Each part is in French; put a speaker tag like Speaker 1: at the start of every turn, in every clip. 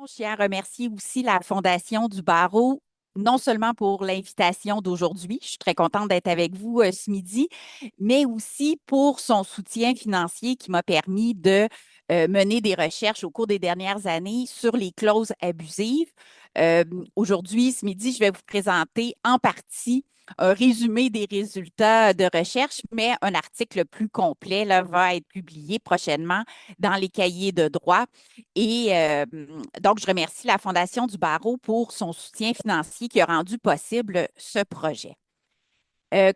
Speaker 1: Je tiens à remercier aussi la Fondation du Barreau, non seulement pour l'invitation d'aujourd'hui, je suis très contente d'être avec vous ce midi, mais aussi pour son soutien financier qui m'a permis de mener des recherches au cours des dernières années sur les clauses abusives. Euh, Aujourd'hui, ce midi, je vais vous présenter en partie un résumé des résultats de recherche, mais un article plus complet là, va être publié prochainement dans les cahiers de droit. Et donc, je remercie la Fondation du Barreau pour son soutien financier qui a rendu possible ce projet.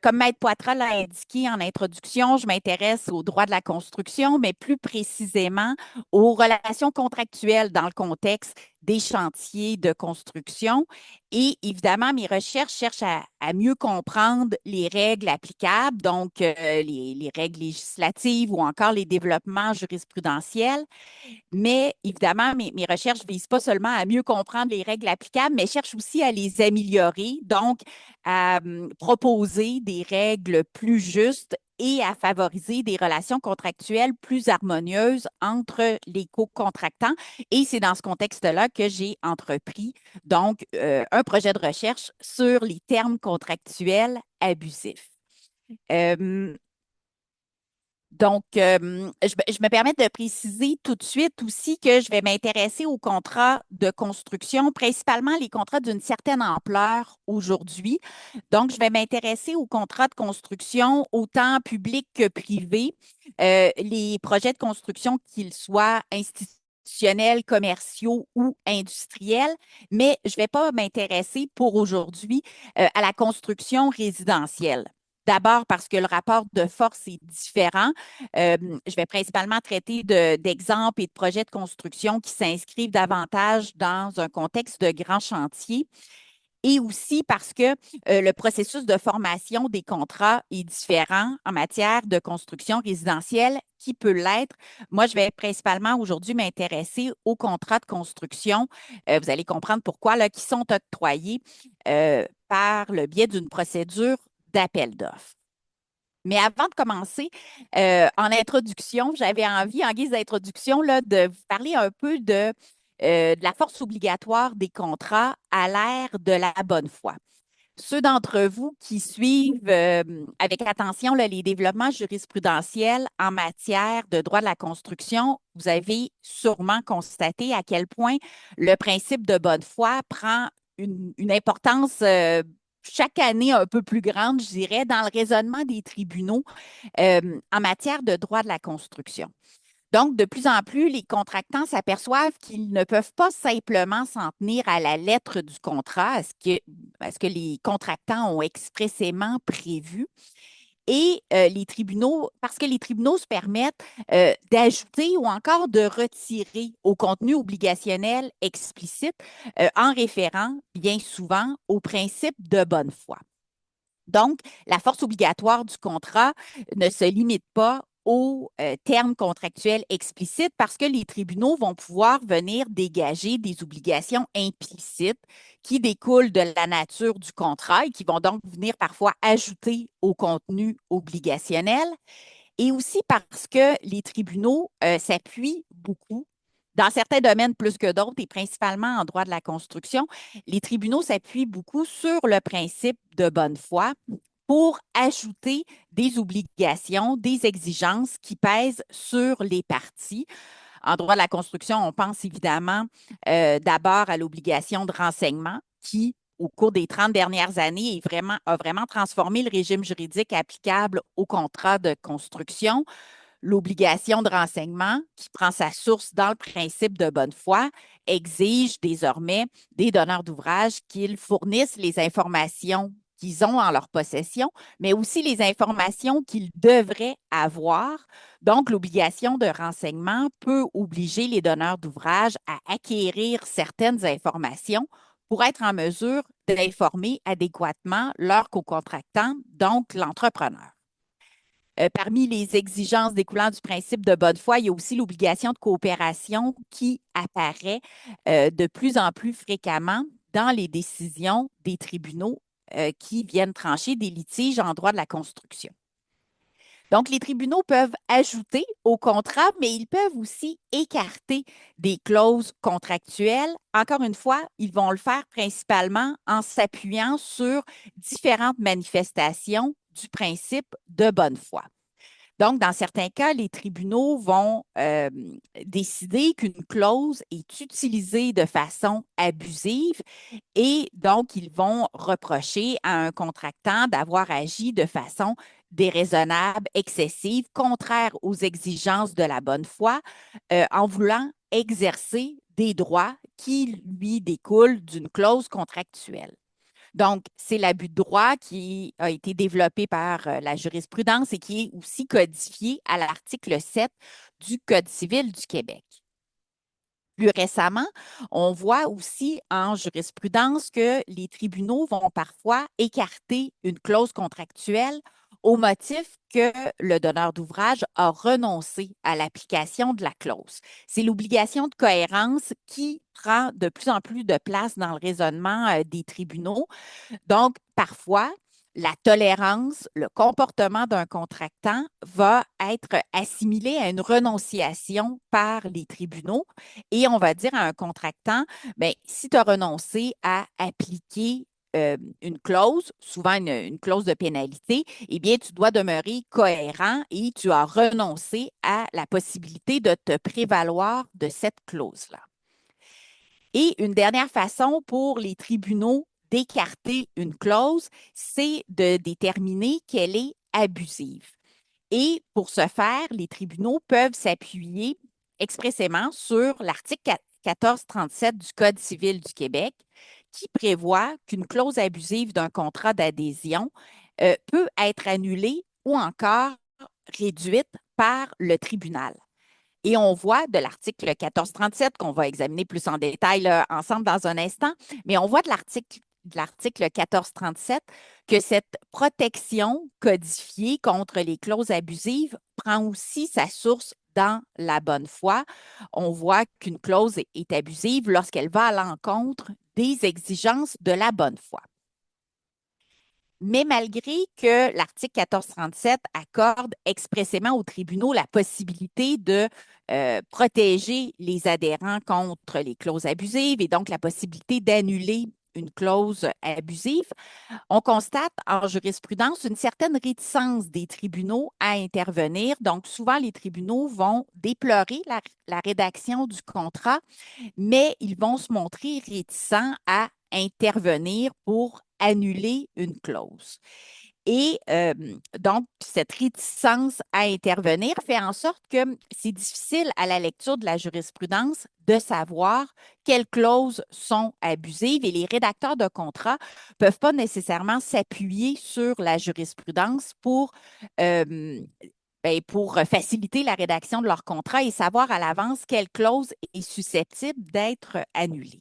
Speaker 1: Comme Maître Poitras l'a indiqué en introduction, je m'intéresse au droit de la construction, mais plus précisément aux relations contractuelles dans le contexte des chantiers de construction. Et évidemment, mes recherches cherchent à mieux comprendre les règles applicables, donc les règles législatives ou encore les développements jurisprudentiels. Mais évidemment, mes recherches ne visent pas seulement à mieux comprendre les règles applicables, mais cherchent aussi à les améliorer, donc à proposer des règles plus justes et à favoriser des relations contractuelles plus harmonieuses entre les co-contractants. Et c'est dans ce contexte-là que j'ai entrepris donc un projet de recherche sur les termes contractuels abusifs. Euh, je me permets de préciser tout de suite aussi que je vais m'intéresser aux contrats de construction, principalement les contrats d'une certaine ampleur aujourd'hui. Donc, je vais m'intéresser aux contrats de construction autant publics que privés, les projets de construction qu'ils soient institutionnels, commerciaux ou industriels, mais je ne vais pas m'intéresser pour aujourd'hui à la construction résidentielle. D'abord parce que le rapport de force est différent. Euh, je vais principalement traiter d'exemples et de projets de construction qui s'inscrivent davantage dans un contexte de grand chantier et aussi parce que le processus de formation des contrats est différent en matière de construction résidentielle qui peut l'être. Moi, je vais principalement aujourd'hui m'intéresser aux contrats de construction. Vous allez comprendre pourquoi, là, qui sont octroyés par le biais d'une procédure d'appel d'offres. Mais avant de commencer, en introduction, j'avais envie, en guise d'introduction, là, de vous parler un peu de la force obligatoire des contrats à l'ère de la bonne foi. Ceux d'entre vous qui suivent avec attention là, les développements jurisprudentiels en matière de droit de la construction, vous avez sûrement constaté à quel point le principe de bonne foi prend une importance chaque année un peu plus grande, je dirais, dans le raisonnement des tribunaux en matière de droit de la construction. Donc, de plus en plus, les contractants s'aperçoivent qu'ils ne peuvent pas simplement s'en tenir à la lettre du contrat, à ce que les contractants ont expressément prévu. Et les tribunaux, parce que les tribunaux se permettent d'ajouter ou encore de retirer au contenu obligationnel explicite en référant bien souvent au principe de bonne foi. Donc, la force obligatoire du contrat ne se limite pas aux termes contractuels explicites parce que les tribunaux vont pouvoir venir dégager des obligations implicites qui découlent de la nature du contrat et qui vont donc venir parfois ajouter au contenu obligationnel et aussi parce que les tribunaux s'appuient beaucoup dans certains domaines plus que d'autres, et principalement en droit de la construction, les tribunaux s'appuient beaucoup sur le principe de bonne foi pour ajouter des obligations, des exigences qui pèsent sur les parties. En droit de la construction, on pense évidemment d'abord à l'obligation de renseignement qui, au cours des 30 dernières années, a vraiment transformé le régime juridique applicable au contrat de construction. L'obligation de renseignement, qui prend sa source dans le principe de bonne foi, exige désormais des donneurs d'ouvrage qu'ils fournissent les informations qu'ils ont en leur possession, mais aussi les informations qu'ils devraient avoir. Donc, l'obligation de renseignement peut obliger les donneurs d'ouvrage à acquérir certaines informations pour être en mesure d'informer adéquatement leur co-contractant, donc l'entrepreneur. Parmi les exigences découlant du principe de bonne foi, il y a aussi l'obligation de coopération qui apparaît de plus en plus fréquemment dans les décisions des tribunaux qui viennent trancher des litiges en droit de la construction. Donc, les tribunaux peuvent ajouter au contrat, mais ils peuvent aussi écarter des clauses contractuelles. Encore une fois, ils vont le faire principalement en s'appuyant sur différentes manifestations du principe de bonne foi. Donc, dans certains cas, les tribunaux vont décider qu'une clause est utilisée de façon abusive et donc ils vont reprocher à un contractant d'avoir agi de façon déraisonnable, excessive, contraire aux exigences de la bonne foi, en voulant exercer des droits qui lui découlent d'une clause contractuelle. Donc, c'est l'abus de droit qui a été développé par la jurisprudence et qui est aussi codifié à l'article 7 du Code civil du Québec. Plus récemment, on voit aussi en jurisprudence que les tribunaux vont parfois écarter une clause contractuelle au motif que le donneur d'ouvrage a renoncé à l'application de la clause. C'est l'obligation de cohérence qui prend de plus en plus de place dans le raisonnement des tribunaux. Donc, parfois, la tolérance, le comportement d'un contractant va être assimilé à une renonciation par les tribunaux et on va dire à un contractant, bien, si tu as renoncé à appliquer une clause, souvent une clause de pénalité, eh bien, tu dois demeurer cohérent et tu as renoncé à la possibilité de te prévaloir de cette clause-là. Et une dernière façon pour les tribunaux d'écarter une clause, c'est de déterminer qu'elle est abusive. Et pour ce faire, les tribunaux peuvent s'appuyer expressément sur l'article 1437 du Code civil du Québec qui prévoit qu'une clause abusive d'un contrat d'adhésion peut être annulée ou encore réduite par le tribunal. Et on voit de l'article 1437 qu'on va examiner plus en détail là, ensemble dans un instant, mais on voit de l'article 1437 que cette protection codifiée contre les clauses abusives prend aussi sa source dans la bonne foi. On voit qu'une clause est abusive lorsqu'elle va à l'encontre des exigences de la bonne foi. Mais malgré que l'article 1437 accorde expressément aux tribunaux la possibilité de protéger les adhérents contre les clauses abusives et donc la possibilité d'annuler une clause abusive, on constate en jurisprudence une certaine réticence des tribunaux à intervenir. Donc, souvent, les tribunaux vont déplorer la rédaction du contrat, mais ils vont se montrer réticents à intervenir pour annuler une clause. Et donc, cette réticence à intervenir fait en sorte que c'est difficile à la lecture de la jurisprudence de savoir quelles clauses sont abusives et les rédacteurs de contrats ne peuvent pas nécessairement s'appuyer sur la jurisprudence pour faciliter la rédaction de leur contrat et savoir à l'avance quelle clause est susceptible d'être annulée.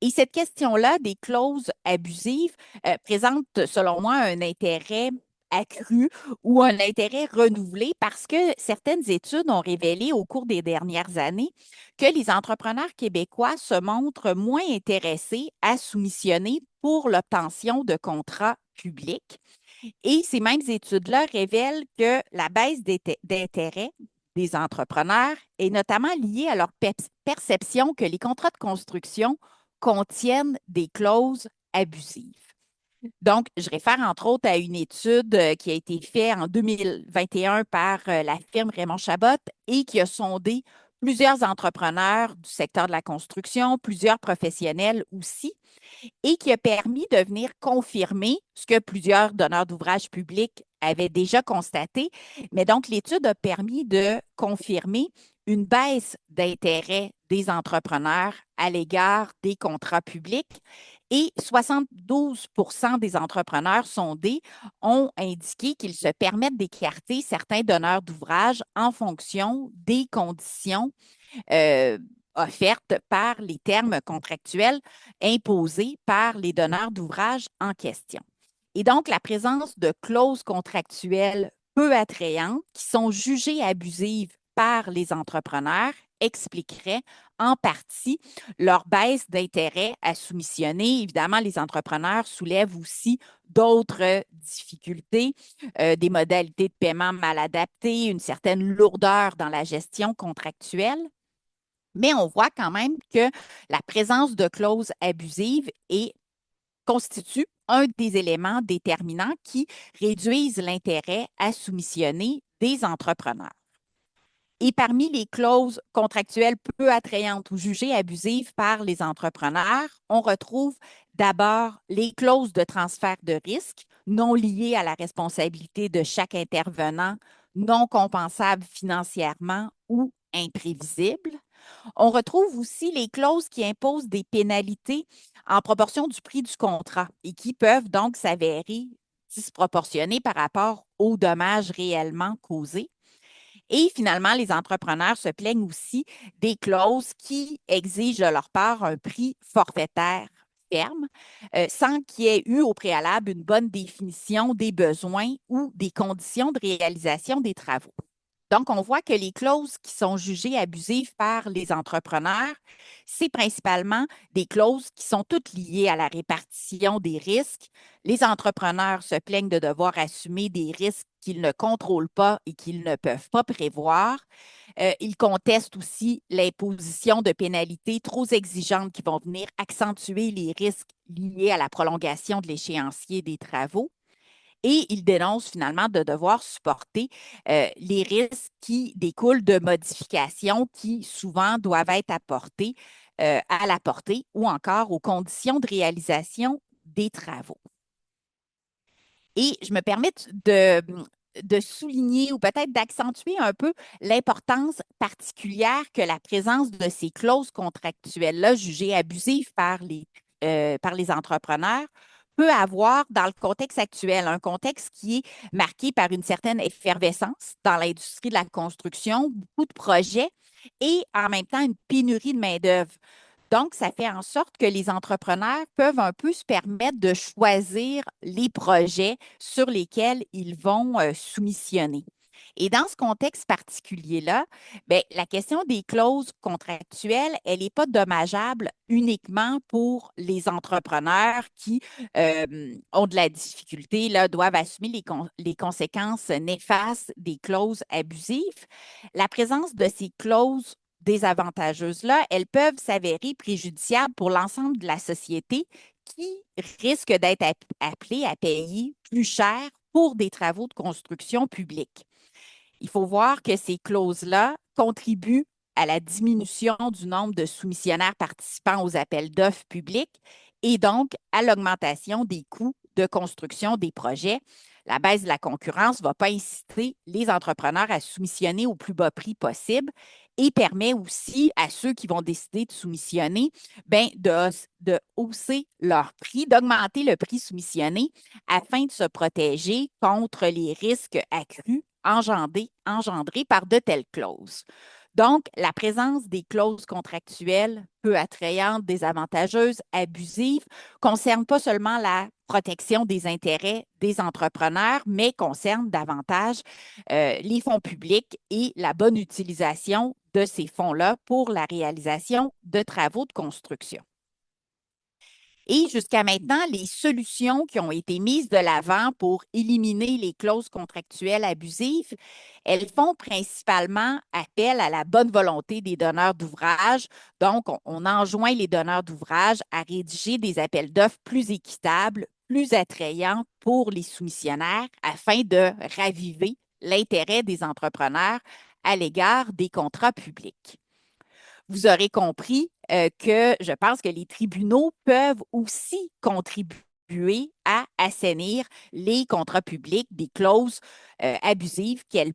Speaker 1: Et cette question-là des clauses abusives présente, selon moi, un intérêt accru ou un intérêt renouvelé parce que certaines études ont révélé au cours des dernières années que les entrepreneurs québécois se montrent moins intéressés à soumissionner pour l'obtention de contrats publics. Et ces mêmes études-là révèlent que la baisse d'intérêt des entrepreneurs est notamment liée à leur perception que les contrats de construction contiennent des clauses abusives. Donc, je réfère entre autres à une étude qui a été faite en 2021 par la firme Raymond Chabot et qui a sondé plusieurs entrepreneurs du secteur de la construction, plusieurs professionnels aussi, et qui a permis de venir confirmer ce que plusieurs donneurs d'ouvrages publics avaient déjà constaté. Mais donc, l'étude a permis de confirmer une baisse d'intérêt des entrepreneurs à l'égard des contrats publics et 72 des entrepreneurs sondés ont indiqué qu'ils se permettent d'écarter certains donneurs d'ouvrages en fonction des conditions euh, offertes par les termes contractuels imposés par les donneurs d'ouvrages en question. Et donc, la présence de clauses contractuelles peu attrayantes qui sont jugées abusives par les entrepreneurs expliquerait en partie leur baisse d'intérêt à soumissionner. Évidemment, les entrepreneurs soulèvent aussi d'autres difficultés, des modalités de paiement mal adaptées, une certaine lourdeur dans la gestion contractuelle. Mais on voit quand même que la présence de clauses abusives constitue un des éléments déterminants qui réduisent l'intérêt à soumissionner des entrepreneurs. Et parmi les clauses contractuelles peu attrayantes ou jugées abusives par les entrepreneurs, on retrouve d'abord les clauses de transfert de risque non liées à la responsabilité de chaque intervenant, non compensables financièrement ou imprévisibles. On retrouve aussi les clauses qui imposent des pénalités en proportion du prix du contrat et qui peuvent donc s'avérer disproportionnées par rapport aux dommages réellement causés. Et finalement, les entrepreneurs se plaignent aussi des clauses qui exigent de leur part un prix forfaitaire ferme, sans qu'il y ait eu au préalable une bonne définition des besoins ou des conditions de réalisation des travaux. Donc, on voit que les clauses qui sont jugées abusives par les entrepreneurs, c'est principalement des clauses qui sont toutes liées à la répartition des risques. Les entrepreneurs se plaignent de devoir assumer des risques qu'ils ne contrôlent pas et qu'ils ne peuvent pas prévoir. Ils contestent aussi l'imposition de pénalités trop exigeantes qui vont venir accentuer les risques liés à la prolongation de l'échéancier des travaux. Et il dénonce finalement de devoir supporter les risques qui découlent de modifications qui souvent doivent être apportées à la portée ou encore aux conditions de réalisation des travaux. Et je me permets de souligner ou peut-être d'accentuer un peu l'importance particulière que la présence de ces clauses contractuelles-là jugées abusives par les entrepreneurs peut avoir dans le contexte actuel, un contexte qui est marqué par une certaine effervescence dans l'industrie de la construction, beaucoup de projets et en même temps une pénurie de main-d'œuvre. Donc, ça fait en sorte que les entrepreneurs peuvent un peu se permettre de choisir les projets sur lesquels ils vont soumissionner. Et dans ce contexte particulier-là, bien, la question des clauses contractuelles, elle n'est pas dommageable uniquement pour les entrepreneurs qui ont de la difficulté, là, doivent assumer les conséquences néfastes des clauses abusives. La présence de ces clauses désavantageuses-là, elles peuvent s'avérer préjudiciables pour l'ensemble de la société qui risque d'être appelée à payer plus cher pour des travaux de construction publique. Il faut voir que ces clauses-là contribuent à la diminution du nombre de soumissionnaires participant aux appels d'offres publics et donc à l'augmentation des coûts de construction des projets. La baisse de la concurrence ne va pas inciter les entrepreneurs à soumissionner au plus bas prix possible et permet aussi à ceux qui vont décider de soumissionner ben, de hausser leur prix, d'augmenter le prix soumissionné afin de se protéger contre les risques accrus engendrés par de telles clauses. Donc, la présence des clauses contractuelles peu attrayantes, désavantageuses, abusives, concerne pas seulement la protection des intérêts des entrepreneurs, mais concerne davantage les fonds publics et la bonne utilisation de ces fonds-là pour la réalisation de travaux de construction. Et jusqu'à maintenant, les solutions qui ont été mises de l'avant pour éliminer les clauses contractuelles abusives, elles font principalement appel à la bonne volonté des donneurs d'ouvrage. Donc, on enjoint les donneurs d'ouvrage à rédiger des appels d'offres plus équitables, plus attrayants pour les soumissionnaires afin de raviver l'intérêt des entrepreneurs à l'égard des contrats publics. Vous aurez compris que je pense que les tribunaux peuvent aussi contribuer à assainir les contrats publics, des clauses abusives que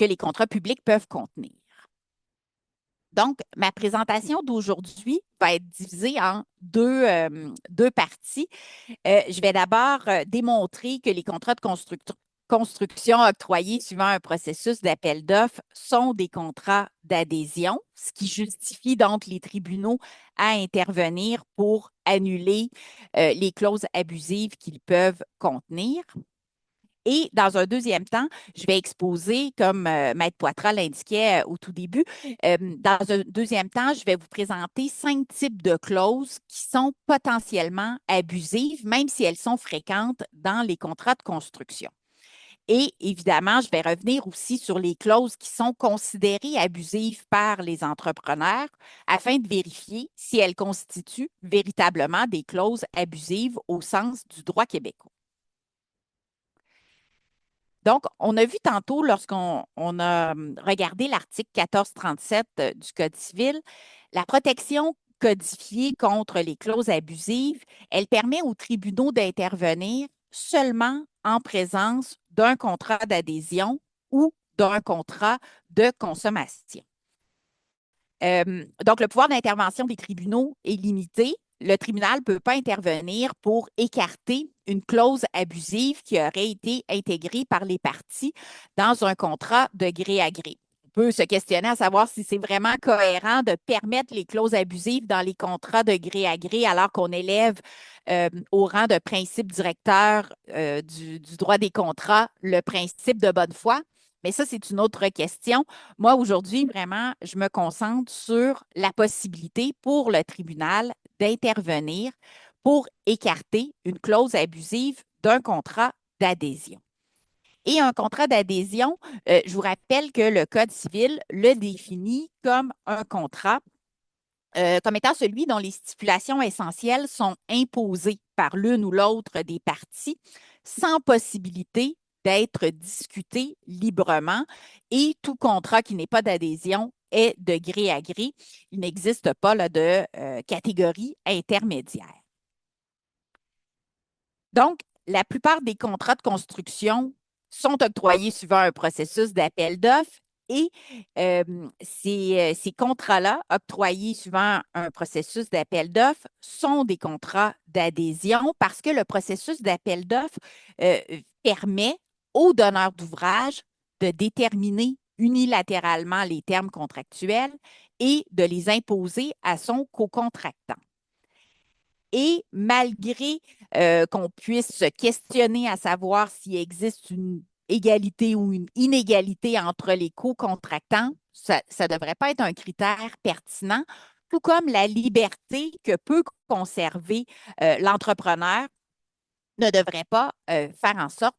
Speaker 1: les contrats publics peuvent contenir. Donc, ma présentation d'aujourd'hui va être divisée en deux parties. Je vais d'abord démontrer que les contrats de construction octroyés suivant un processus d'appel d'offres sont des contrats d'adhésion, ce qui justifie donc les tribunaux à intervenir pour annuler les clauses abusives qu'ils peuvent contenir. Et dans un deuxième temps, je vais exposer, comme Maître Poitras l'indiquait au tout début, dans un deuxième temps, je vais vous présenter 5 types de clauses qui sont potentiellement abusives, même si elles sont fréquentes dans les contrats de construction. Et évidemment, je vais revenir aussi sur les clauses qui sont considérées abusives par les entrepreneurs afin de vérifier si elles constituent véritablement des clauses abusives au sens du droit québécois. Donc, on a vu tantôt, lorsqu'on a regardé l'article 1437 du Code civil, la protection codifiée contre les clauses abusives, elle permet aux tribunaux d'intervenir seulement en présence d'un contrat d'adhésion ou d'un contrat de consommation. Donc, le pouvoir d'intervention des tribunaux est limité. Le tribunal ne peut pas intervenir pour écarter une clause abusive qui aurait été intégrée par les parties dans un contrat de gré à gré. On peut se questionner à savoir si c'est vraiment cohérent de permettre les clauses abusives dans les contrats de gré à gré alors qu'on élève au rang de principe directeur du droit des contrats le principe de bonne foi. Mais ça, c'est une autre question. Moi, aujourd'hui, vraiment, je me concentre sur la possibilité pour le tribunal d'intervenir pour écarter une clause abusive d'un contrat d'adhésion. Et un contrat d'adhésion, je vous rappelle que le Code civil le définit comme un contrat comme étant celui dont les stipulations essentielles sont imposées par l'une ou l'autre des parties sans possibilité d'être discuté librement et tout contrat qui n'est pas d'adhésion est de gré à gré. Il n'existe pas là, de catégorie intermédiaire. Donc, la plupart des contrats de construction sont octroyés suivant un processus d'appel d'offres et ces contrats-là, octroyés suivant un processus d'appel d'offres, sont des contrats d'adhésion parce que le processus d'appel d'offres permet aux donneurs d'ouvrage de déterminer unilatéralement les termes contractuels et de les imposer à son co-contractant. Et malgré qu'on puisse se questionner à savoir s'il existe une égalité ou une inégalité entre les co-contractants, ça ne devrait pas être un critère pertinent, tout comme la liberté que peut conserver l'entrepreneur ne devrait pas faire en sorte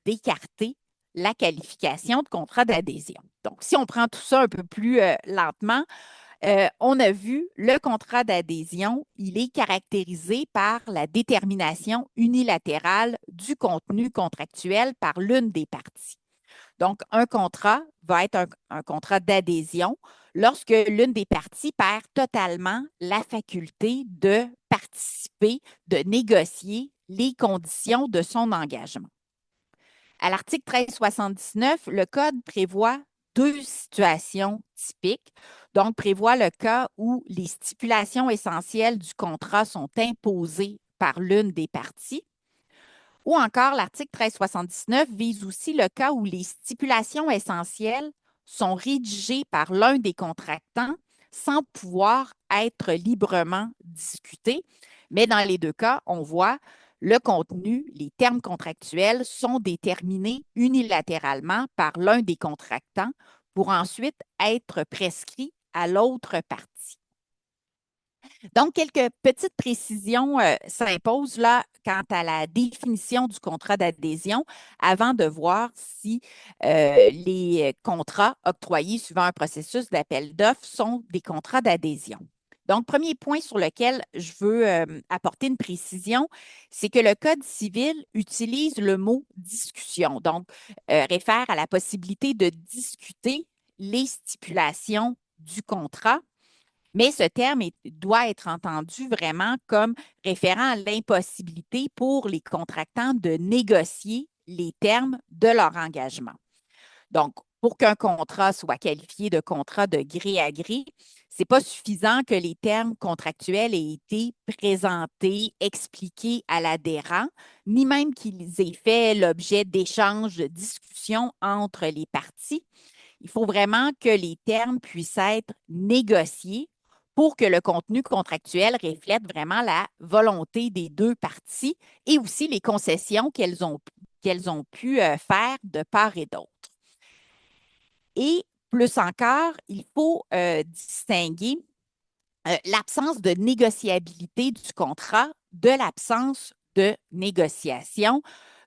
Speaker 1: d'écarter la qualification de contrat d'adhésion. Donc, si on prend tout ça un peu plus lentement, on a vu le contrat d'adhésion, il est caractérisé par la détermination unilatérale du contenu contractuel par l'une des parties. Donc, un contrat va être un contrat d'adhésion lorsque l'une des parties perd totalement la faculté de participer, de négocier les conditions de son engagement. À l'article 1379, le Code prévoit 2 situations typiques. Donc, prévoit le cas où les stipulations essentielles du contrat sont imposées par l'une des parties. Ou encore, l'article 1379 vise aussi le cas où les stipulations essentielles sont rédigées par l'un des contractants sans pouvoir être librement discutées. Mais dans les 2 cas, on voit le contenu, les termes contractuels sont déterminés unilatéralement par l'un des contractants pour ensuite être prescrits à l'autre partie. Donc, quelques petites précisions s'imposent là quant à la définition du contrat d'adhésion avant de voir si les contrats octroyés suivant un processus d'appel d'offres sont des contrats d'adhésion. Donc, premier point sur lequel je veux apporter une précision, c'est que le Code civil utilise le mot discussion, donc réfère à la possibilité de discuter les stipulations du contrat. Mais ce terme doit être entendu vraiment comme référant à l'impossibilité pour les contractants de négocier les termes de leur engagement. Donc, pour qu'un contrat soit qualifié de contrat de gré à gré, ce n'est pas suffisant que les termes contractuels aient été présentés, expliqués à l'adhérent, ni même qu'ils aient fait l'objet d'échanges, de discussions entre les parties. Il faut vraiment que les termes puissent être négociés pour que le contenu contractuel reflète vraiment la volonté des 2 parties et aussi les concessions qu'elles ont qu'elles ont pu faire de part et d'autre. Et plus encore, il faut distinguer l'absence de négociabilité du contrat de l'absence de négociation.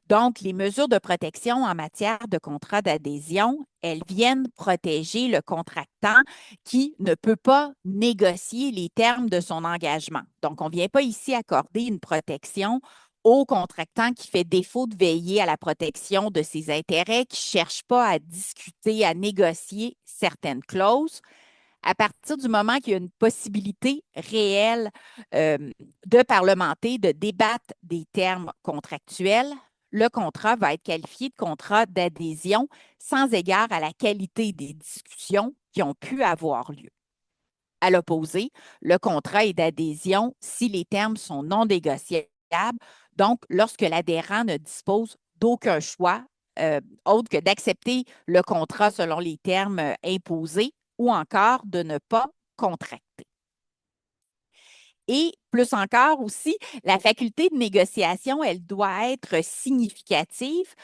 Speaker 1: Donc, les mesures de protection en matière de contrat d'adhésion, elles viennent protéger le contractant qui ne peut pas négocier les termes de son engagement. Donc, on ne vient pas ici accorder une protection au contractant qui fait défaut de veiller à la protection de ses intérêts, qui ne cherche pas à discuter, à négocier certaines clauses. À partir du moment qu'il y a une possibilité réelle euh, de parlementer, de débattre des termes contractuels, le contrat va être qualifié de contrat d'adhésion sans égard à la qualité des discussions qui ont pu avoir lieu. À l'opposé, le contrat est d'adhésion si les termes sont non négociables, donc lorsque l'adhérent ne dispose d'aucun choix autre que d'accepter le contrat selon les termes imposés ou encore de ne pas contracter. Et plus encore aussi, la faculté de négociation, elle doit être significative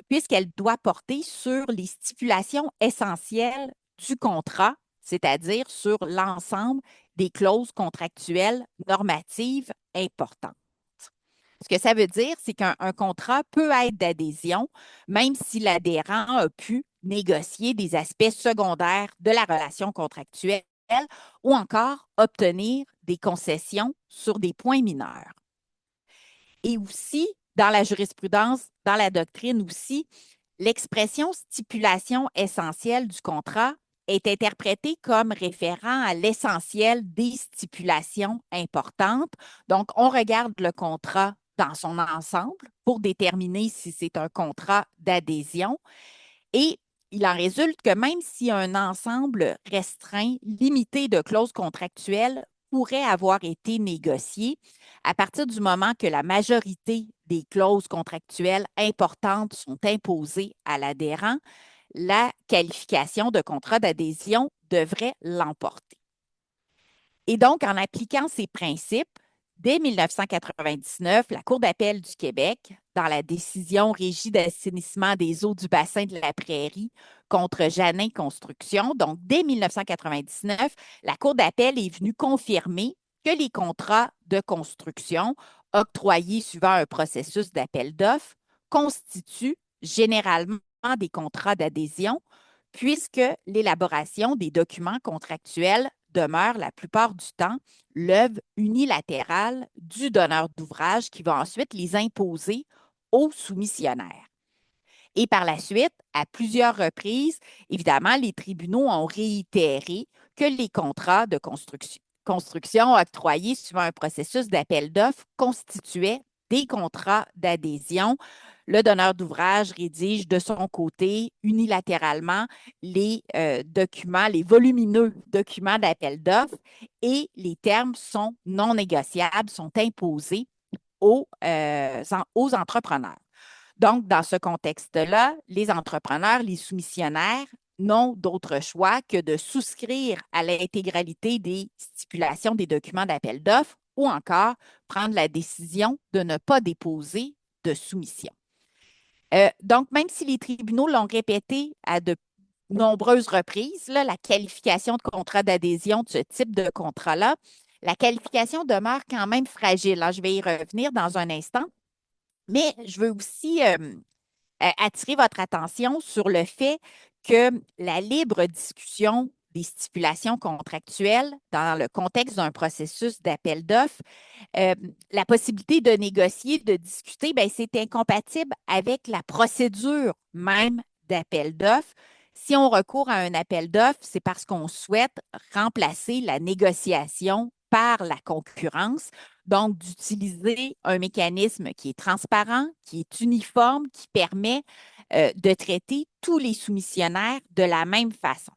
Speaker 1: puisqu'elle doit porter sur les stipulations essentielles du contrat, c'est-à-dire sur l'ensemble des clauses contractuelles normatives importantes. Ce que ça veut dire, c'est qu'un contrat peut être d'adhésion, même si l'adhérent a pu négocier des aspects secondaires de la relation contractuelle ou encore obtenir des concessions sur des points mineurs. Et aussi, dans la jurisprudence, dans la doctrine aussi, l'expression stipulation essentielle du contrat est interprétée comme référant à l'essentiel des stipulations importantes. Donc, on regarde le contrat dans son ensemble pour déterminer si c'est un contrat d'adhésion. Et il en résulte que même si un ensemble restreint, limité de clauses contractuelles pourrait avoir été négocié, à partir du moment que la majorité des clauses contractuelles importantes sont imposées à l'adhérent, la qualification de contrat d'adhésion devrait l'emporter. Et donc, en appliquant ces principes, dès 1999, la Cour d'appel du Québec, dans la décision Régie d'assainissement des eaux du bassin de la Prairie contre Janin Construction, donc dès 1999, la Cour d'appel est venue confirmer que les contrats de construction octroyés suivant un processus d'appel d'offres constituent généralement des contrats d'adhésion, puisque l'élaboration des documents contractuels demeure la plupart du temps l'œuvre unilatérale du donneur d'ouvrage qui va ensuite les imposer aux soumissionnaires. Et par la suite, à plusieurs reprises, évidemment, les tribunaux ont réitéré que les contrats de construction octroyés suivant un processus d'appel d'offres constituaient des contrats d'adhésion. Le donneur d'ouvrage rédige de son côté unilatéralement les documents, les volumineux documents d'appel d'offres et les termes sont non négociables, sont imposés aux entrepreneurs. Donc, dans ce contexte-là, les entrepreneurs, les soumissionnaires n'ont d'autre choix que de souscrire à l'intégralité des stipulations des documents d'appel d'offres ou encore prendre la décision de ne pas déposer de soumission. Donc, même si les tribunaux l'ont répété à de nombreuses reprises, là, la qualification de contrat d'adhésion de ce type de contrat-là, la qualification demeure quand même fragile. Je vais y revenir dans un instant. Mais je veux aussi attirer votre attention sur le fait que la libre discussion des stipulations contractuelles dans le contexte d'un processus d'appel d'offres, euh, la possibilité de négocier, de discuter, bien, c'est incompatible avec la procédure même d'appel d'offres. Si on recourt à un appel d'offres, c'est parce qu'on souhaite remplacer la négociation par la concurrence. Donc, d'utiliser un mécanisme qui est transparent, qui est uniforme, qui permet de traiter tous les soumissionnaires de la même façon.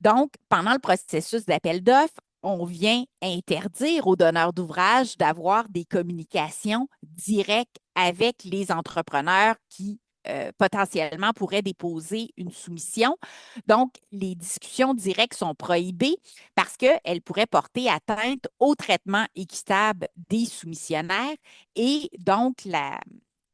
Speaker 1: Donc, pendant le processus d'appel d'offres, on vient interdire aux donneurs d'ouvrage d'avoir des communications directes avec les entrepreneurs qui potentiellement pourraient déposer une soumission. Donc, les discussions directes sont prohibées parce qu'elles pourraient porter atteinte au traitement équitable des soumissionnaires et donc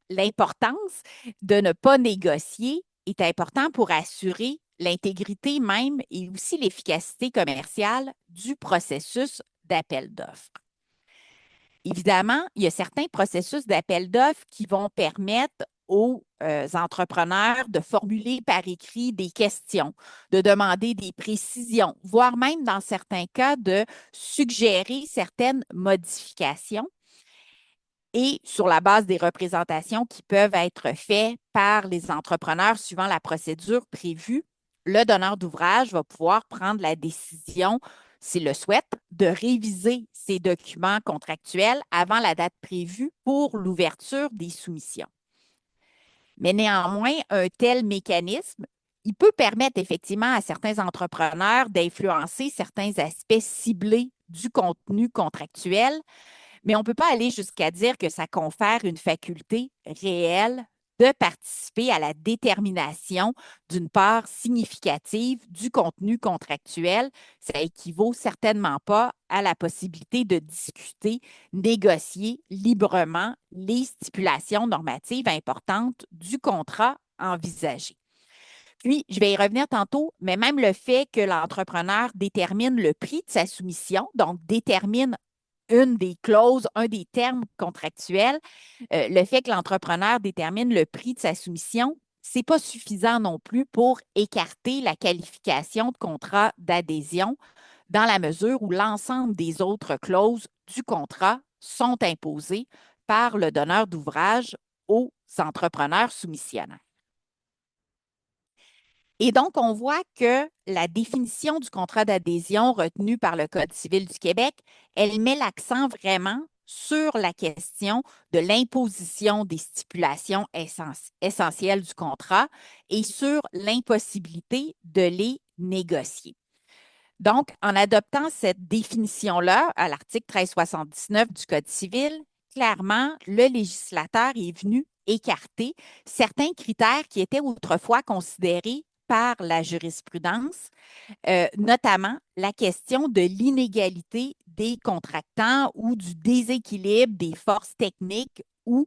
Speaker 1: l'importance de ne pas négocier est important pour assurer l'intégrité même et aussi l'efficacité commerciale du processus d'appel d'offres. Évidemment, il y a certains processus d'appel d'offres qui vont permettre aux entrepreneurs de formuler par écrit des questions, de demander des précisions, voire même dans certains cas de suggérer certaines modifications et sur la base des représentations qui peuvent être faites par les entrepreneurs suivant la procédure prévue, le donneur d'ouvrage va pouvoir prendre la décision, s'il le souhaite, de réviser ces documents contractuels avant la date prévue pour l'ouverture des soumissions. Mais néanmoins, un tel mécanisme, il peut permettre effectivement à certains entrepreneurs d'influencer certains aspects ciblés du contenu contractuel, mais on ne peut pas aller jusqu'à dire que ça confère une faculté réelle de participer à la détermination d'une part significative du contenu contractuel. Ça équivaut certainement pas à la possibilité de discuter, négocier librement les stipulations normatives importantes du contrat envisagé. Puis, je vais y revenir tantôt, mais même le fait que l'entrepreneur détermine le prix de sa soumission, donc détermine une des clauses, un des termes contractuels, le fait que l'entrepreneur détermine le prix de sa soumission, ce n'est pas suffisant non plus pour écarter la qualification de contrat d'adhésion dans la mesure où l'ensemble des autres clauses du contrat sont imposées par le donneur d'ouvrage aux entrepreneurs soumissionnaires. Et donc, on voit que la définition du contrat d'adhésion retenue par le Code civil du Québec, elle met l'accent vraiment sur la question de l'imposition des stipulations essentielles du contrat et sur l'impossibilité de les négocier. Donc, en adoptant cette définition-là à l'article 1379 du Code civil, clairement, le législateur est venu écarter certains critères qui étaient autrefois considérés par la jurisprudence, notamment la question de l'inégalité des contractants ou du déséquilibre des forces techniques ou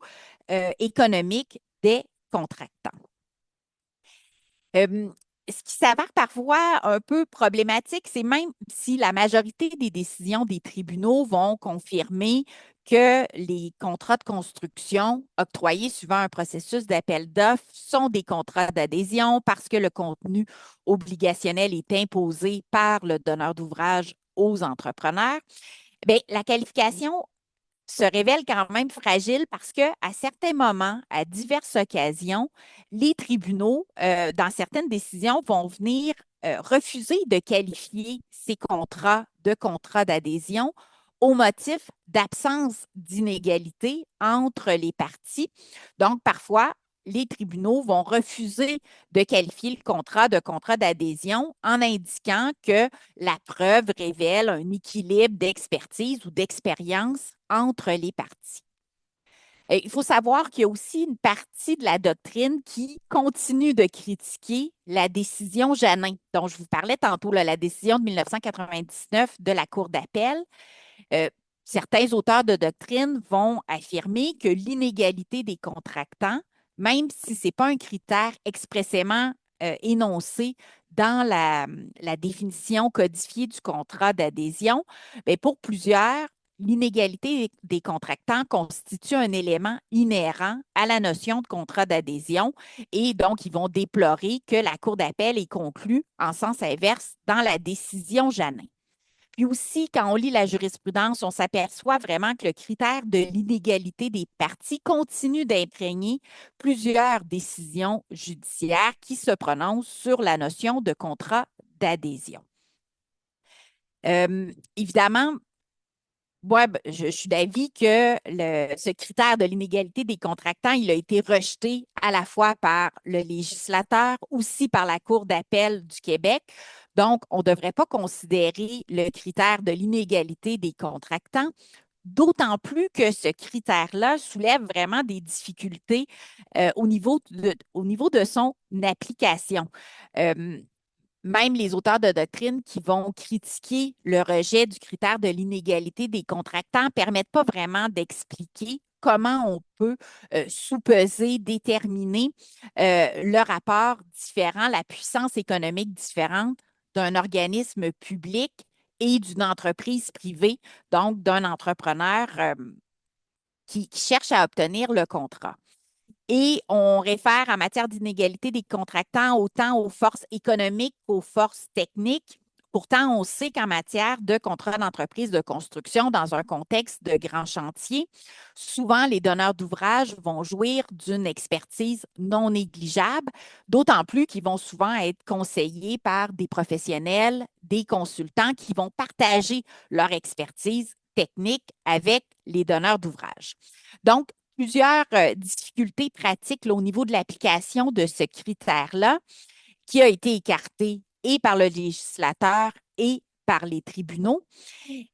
Speaker 1: économiques des contractants. Ce qui s'avère parfois un peu problématique, c'est même si la majorité des décisions des tribunaux vont confirmer que les contrats de construction octroyés suivant un processus d'appel d'offres sont des contrats d'adhésion parce que le contenu obligationnel est imposé par le donneur d'ouvrage aux entrepreneurs. Bien, la qualification se révèle quand même fragile parce qu'à certains moments, à diverses occasions, les tribunaux, dans certaines décisions, vont venir refuser de qualifier ces contrats de contrats d'adhésion au motif d'absence d'inégalité entre les parties. Donc, parfois, les tribunaux vont refuser de qualifier le contrat de contrat d'adhésion en indiquant que la preuve révèle un équilibre d'expertise ou d'expérience entre les parties. Il faut savoir qu'il y a aussi une partie de la doctrine qui continue de critiquer la décision Janin, dont je vous parlais tantôt, la décision de 1999 de la Cour d'appel. Certains auteurs de doctrine vont affirmer que l'inégalité des contractants, même si ce n'est pas un critère expressément énoncé dans la définition codifiée du contrat d'adhésion, bien, pour plusieurs, l'inégalité des contractants constitue un élément inhérent à la notion de contrat d'adhésion et donc ils vont déplorer que la Cour d'appel ait conclu en sens inverse dans la décision Janin. Puis aussi, quand on lit la jurisprudence, on s'aperçoit vraiment que le critère de l'inégalité des parties continue d'imprégner plusieurs décisions judiciaires qui se prononcent sur la notion de contrat d'adhésion. Évidemment, moi, je suis d'avis que ce critère de l'inégalité des contractants, il a été rejeté à la fois par le législateur, aussi par la Cour d'appel du Québec. Donc, on ne devrait pas considérer le critère de l'inégalité des contractants, d'autant plus que ce critère-là soulève vraiment des difficultés au niveau de son application. Même les auteurs de doctrine qui vont critiquer le rejet du critère de l'inégalité des contractants ne permettent pas vraiment d'expliquer comment on peut sous-peser, déterminer le rapport différent, la puissance économique différente d'un organisme public et d'une entreprise privée, donc d'un entrepreneur qui cherche à obtenir le contrat. Et on réfère en matière d'inégalité des contractants autant aux forces économiques qu'aux forces techniques. Pourtant, on sait qu'en matière de contrat d'entreprise de construction, dans un contexte de grand chantier, souvent les donneurs d'ouvrage vont jouir d'une expertise non négligeable, d'autant plus qu'ils vont souvent être conseillés par des professionnels, des consultants qui vont partager leur expertise technique avec les donneurs d'ouvrage. Donc, plusieurs difficultés pratiques là, au niveau de l'application de ce critère-là qui a été écarté et par le législateur et par les tribunaux.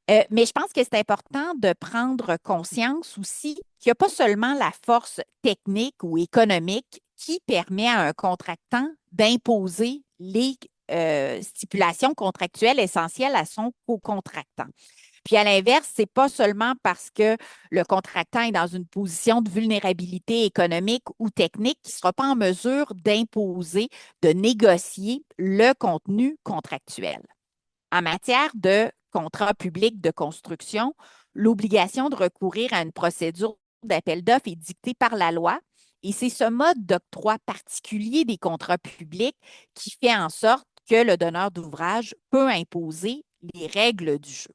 Speaker 1: Mais je pense que c'est important de prendre conscience aussi qu'il n'y a pas seulement la force technique ou économique qui permet à un contractant d'imposer les stipulations contractuelles essentielles à son co-contractant. Puis à l'inverse, ce n'est pas seulement parce que le contractant est dans une position de vulnérabilité économique ou technique qu'il ne sera pas en mesure d'imposer, de négocier le contenu contractuel. En matière de contrat public de construction, l'obligation de recourir à une procédure d'appel d'offres est dictée par la loi et c'est ce mode d'octroi particulier des contrats publics qui fait en sorte que le donneur d'ouvrage peut imposer les règles du jeu.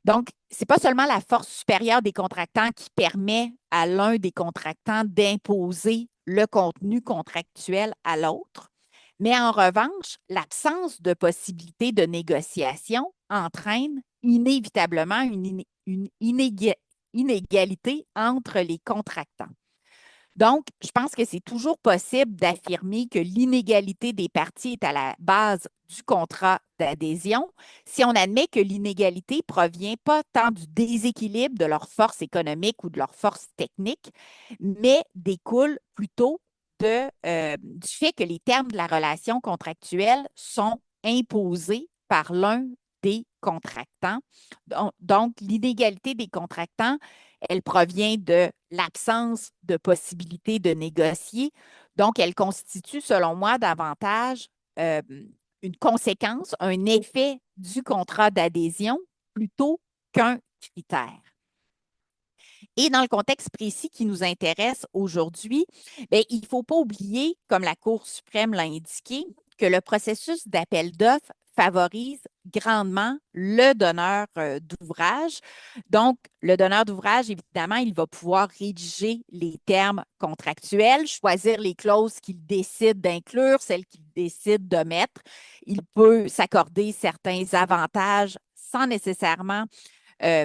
Speaker 1: Donc, ce n'est pas seulement la force supérieure des contractants qui permet à l'un des contractants d'imposer le contenu contractuel à l'autre, mais en revanche, l'absence de possibilité de négociation entraîne inévitablement une inégalité entre les contractants. Donc, je pense que c'est toujours possible d'affirmer que l'inégalité des parties est à la base du contrat d'adhésion si on admet que l'inégalité provient pas tant du déséquilibre de leur force économique ou de leur force technique, mais découle plutôt du fait que les termes de la relation contractuelle sont imposés par l'un des contractants. Donc, l'inégalité des contractants elle provient de l'absence de possibilité de négocier. Donc, elle constitue, selon moi, davantage euh, une conséquence, un effet du contrat d'adhésion plutôt qu'un critère. Et dans le contexte précis qui nous intéresse aujourd'hui, bien, il ne faut pas oublier, comme la Cour suprême l'a indiqué, que le processus d'appel d'offres favorise grandement le donneur d'ouvrage. Donc, le donneur d'ouvrage, évidemment, il va pouvoir rédiger les termes contractuels, choisir les clauses qu'il décide d'inclure, celles qu'il décide de mettre. Il peut s'accorder certains avantages sans nécessairement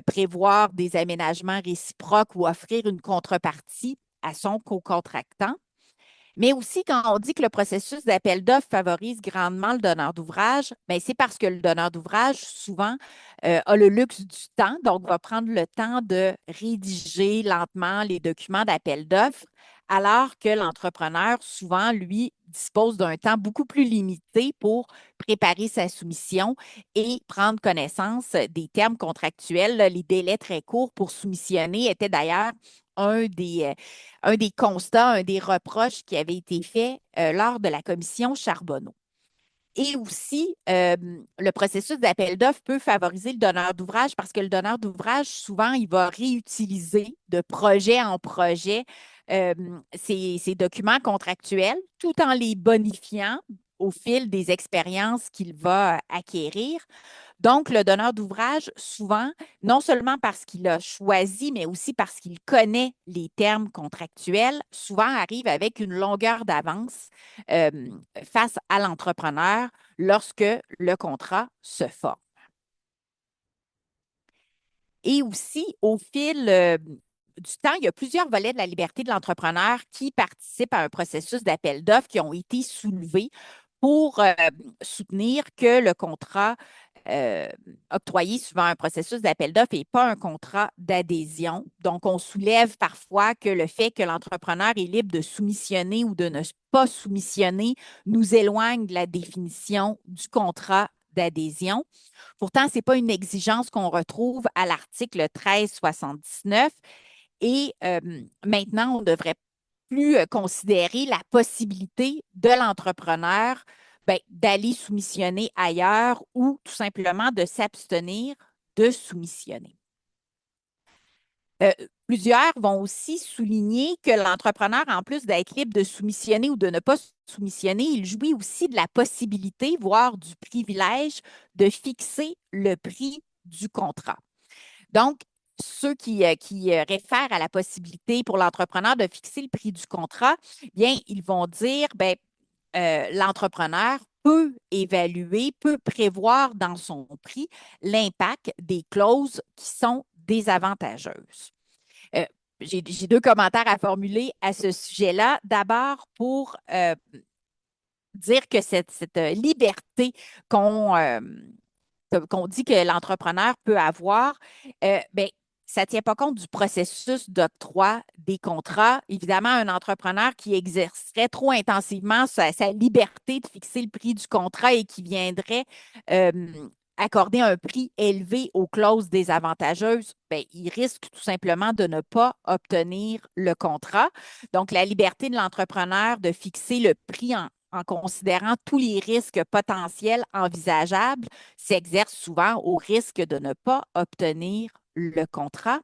Speaker 1: prévoir des aménagements réciproques ou offrir une contrepartie à son co-contractant. Mais aussi, quand on dit que le processus d'appel d'offres favorise grandement le donneur d'ouvrage, bien, c'est parce que le donneur d'ouvrage, souvent, a le luxe du temps, donc va prendre le temps de rédiger lentement les documents d'appel d'offres, alors que l'entrepreneur, souvent, lui, dispose d'un temps beaucoup plus limité pour préparer sa soumission et prendre connaissance des termes contractuels. Les délais très courts pour soumissionner étaient d'ailleurs un des constats, un des reproches qui avait été fait lors de la commission Charbonneau. Et aussi, le processus d'appel d'offres peut favoriser le donneur d'ouvrage parce que le donneur d'ouvrage, souvent, il va réutiliser de projet en projet ses documents contractuels tout en les bonifiant au fil des expériences qu'il va acquérir. Donc, le donneur d'ouvrage, souvent, non seulement parce qu'il a choisi, mais aussi parce qu'il connaît les termes contractuels, souvent arrive avec une longueur d'avance euh, face à l'entrepreneur lorsque le contrat se forme. Et aussi, au fil du temps, il y a plusieurs volets de la liberté de l'entrepreneur qui participent à un processus d'appel d'offres qui ont été soulevés pour soutenir que le contrat euh, octroyé suivant un processus d'appel d'offres n'est pas un contrat d'adhésion. Donc, on soulève parfois que le fait que l'entrepreneur est libre de soumissionner ou de ne pas soumissionner nous éloigne de la définition du contrat d'adhésion. Pourtant, ce n'est pas une exigence qu'on retrouve à l'article 1379 Et maintenant, on ne devrait plus considérer la possibilité de l'entrepreneur d'aller soumissionner ailleurs ou tout simplement de s'abstenir de soumissionner. Euh, Plusieurs vont aussi souligner que l'entrepreneur, en plus d'être libre de soumissionner ou de ne pas soumissionner, il jouit aussi de la possibilité, voire du privilège, de fixer le prix du contrat. Donc, ceux qui réfèrent à la possibilité pour l'entrepreneur de fixer le prix du contrat, bien, ils vont dire, l'entrepreneur peut évaluer, peut prévoir dans son prix l'impact des clauses qui sont désavantageuses. Euh, j'ai deux commentaires à formuler à ce sujet-là. D'abord, pour dire que cette liberté qu'on dit que l'entrepreneur peut avoir, ben, ça ne tient pas compte du processus d'octroi des contrats. Évidemment, un entrepreneur qui exercerait trop intensivement sa liberté de fixer le prix du contrat et qui viendrait euh, accorder un prix élevé aux clauses désavantageuses, ben, il risque tout simplement de ne pas obtenir le contrat. Donc, la liberté de l'entrepreneur de fixer le prix en considérant tous les risques potentiels envisageables s'exerce souvent au risque de ne pas obtenir le contrat.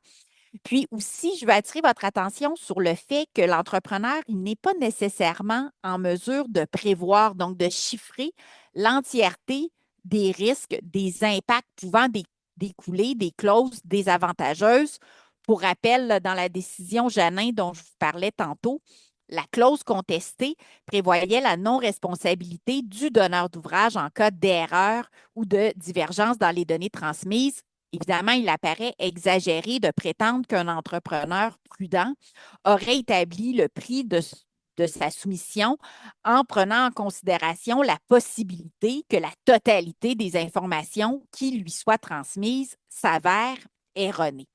Speaker 1: Puis aussi, je veux attirer votre attention sur le fait que l'entrepreneur, il n'est pas nécessairement en mesure de prévoir, donc de chiffrer l'entièreté des risques, des impacts pouvant découler des clauses désavantageuses. Pour rappel, là, dans la décision Janin dont je vous parlais tantôt, la clause contestée prévoyait la non-responsabilité du donneur d'ouvrage en cas d'erreur ou de divergence dans les données transmises. Évidemment, il apparaît exagéré de prétendre qu'un entrepreneur prudent aurait établi le prix de sa soumission en prenant en considération la possibilité que la totalité des informations qui lui soient transmises s'avère erronée.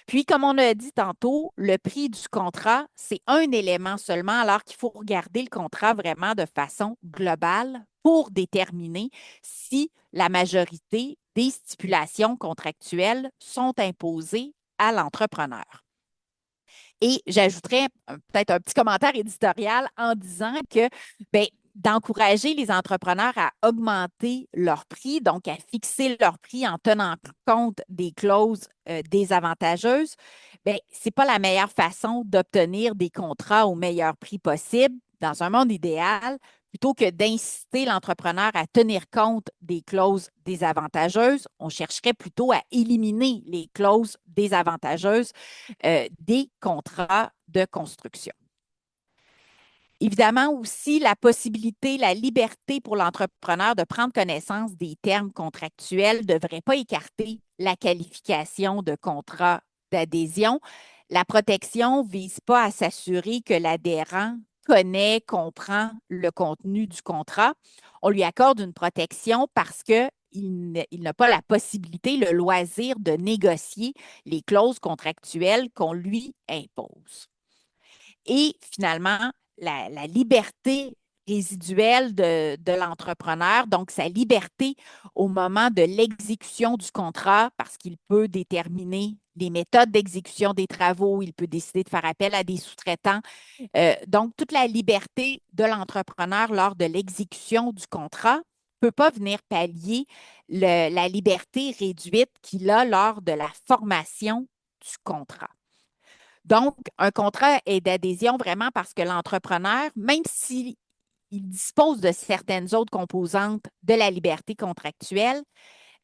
Speaker 1: Puis, comme on a dit tantôt, le prix du contrat, c'est un élément seulement, alors qu'il faut regarder le contrat vraiment de façon globale pour déterminer si la majorité des stipulations contractuelles sont imposées à l'entrepreneur. Et j'ajouterais peut-être un petit commentaire éditorial en disant que ben, d'encourager les entrepreneurs à augmenter leur prix, donc à fixer leur prix en tenant compte des clauses désavantageuses, ce n'est pas la meilleure façon d'obtenir des contrats au meilleur prix possible. Dans un monde idéal, plutôt que d'inciter l'entrepreneur à tenir compte des clauses désavantageuses, on chercherait plutôt à éliminer les clauses désavantageuses des contrats de construction. Évidemment aussi, la possibilité, la liberté pour l'entrepreneur de prendre connaissance des termes contractuels ne devrait pas écarter la qualification de contrat d'adhésion. La protection ne vise pas à s'assurer que l'adhérent connaît, comprend le contenu du contrat. On lui accorde une protection parce qu'il n'a pas la possibilité, le loisir de négocier les clauses contractuelles qu'on lui impose. Et finalement, la liberté résiduelle de l'entrepreneur, donc sa liberté au moment de l'exécution du contrat, parce qu'il peut déterminer les méthodes d'exécution des travaux, il peut décider de faire appel à des sous-traitants. Donc, toute la liberté de l'entrepreneur lors de l'exécution du contrat ne peut pas venir pallier la liberté réduite qu'il a lors de la formation du contrat. Donc, un contrat est d'adhésion vraiment parce que l'entrepreneur, même s'il dispose de certaines autres composantes de la liberté contractuelle,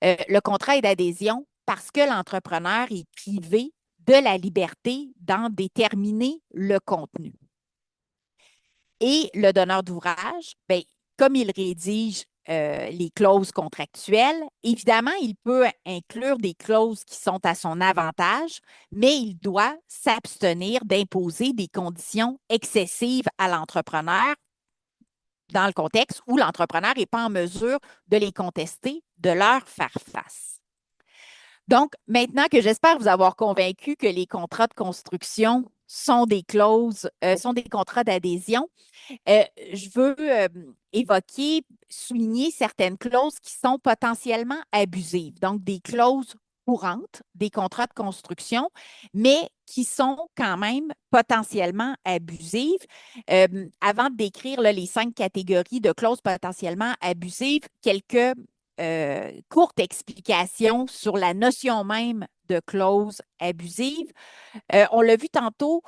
Speaker 1: le contrat est d'adhésion parce que l'entrepreneur est privé de la liberté d'en déterminer le contenu. Et le donneur d'ouvrage, comme il rédige les clauses contractuelles, évidemment, il peut inclure des clauses qui sont à son avantage, mais il doit s'abstenir d'imposer des conditions excessives à l'entrepreneur dans le contexte où l'entrepreneur n'est pas en mesure de les contester, de leur faire face. Donc, maintenant que j'espère vous avoir convaincu que les contrats de construction sont des clauses, sont des contrats d'adhésion, je veux évoquer, souligner certaines clauses qui sont potentiellement abusives, donc des clauses courantes des contrats de construction, mais qui sont quand même potentiellement abusives. Avant de décrire là, les 5 catégories de clauses potentiellement abusives, quelques courtes explications sur la notion même de clause abusive. On l'a vu tantôt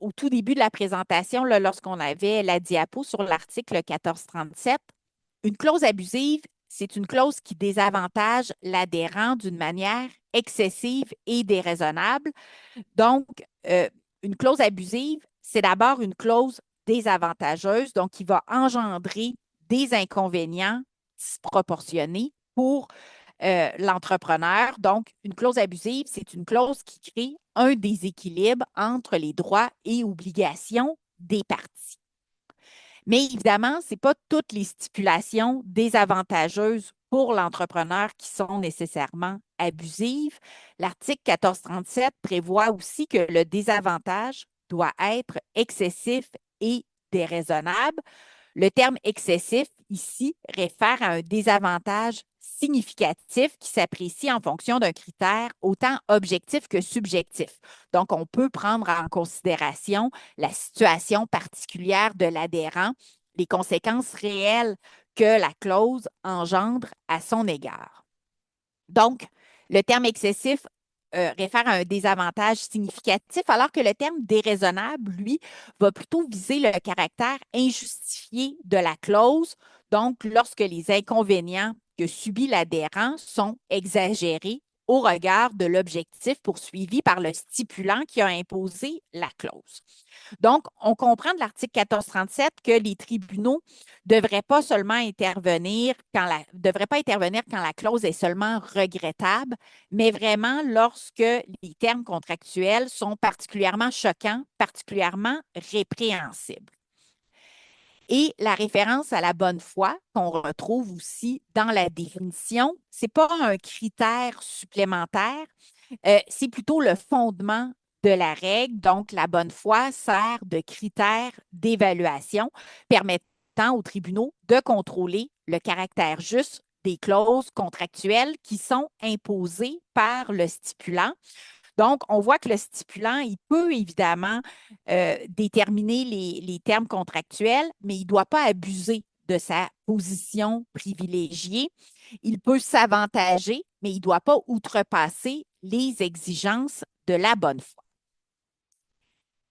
Speaker 1: au tout début de la présentation, là, lorsqu'on avait la diapo sur l'article 1437. Une clause abusive, c'est une clause qui désavantage l'adhérent d'une manière excessive et déraisonnable. Donc, euh, une clause abusive, c'est d'abord une clause désavantageuse, donc qui va engendrer des inconvénients disproportionnés pour l'entrepreneur. Donc, une clause abusive, c'est une clause qui crée un déséquilibre entre les droits et obligations des parties. Mais évidemment, ce n'est pas toutes les stipulations désavantageuses pour l'entrepreneur qui sont nécessairement abusives. L'article 1437 prévoit aussi que le désavantage doit être excessif et déraisonnable. Le terme excessif ici réfère à un désavantage significatif qui s'apprécie en fonction d'un critère autant objectif que subjectif. Donc, on peut prendre en considération la situation particulière de l'adhérent, les conséquences réelles que la clause engendre à son égard. Donc, le terme excessif réfère à un désavantage significatif, alors que le terme déraisonnable, lui, va plutôt viser le caractère injustifié de la clause. Donc, lorsque les inconvénients que subit l'adhérent sont exagérés au regard de l'objectif poursuivi par le stipulant qui a imposé la clause. Donc, on comprend de l'article 1437 que les tribunaux ne devraient pas seulement devraient pas intervenir quand la clause est seulement regrettable, mais vraiment lorsque les termes contractuels sont particulièrement choquants, particulièrement répréhensibles. Et la référence à la bonne foi, qu'on retrouve aussi dans la définition, ce n'est pas un critère supplémentaire, c'est plutôt le fondement de la règle. Donc, la bonne foi sert de critère d'évaluation permettant aux tribunaux de contrôler le caractère juste des clauses contractuelles qui sont imposées par le stipulant. Donc, on voit que le stipulant, il peut évidemment déterminer les termes contractuels, mais il ne doit pas abuser de sa position privilégiée. Il peut s'avantager, mais il ne doit pas outrepasser les exigences de la bonne foi.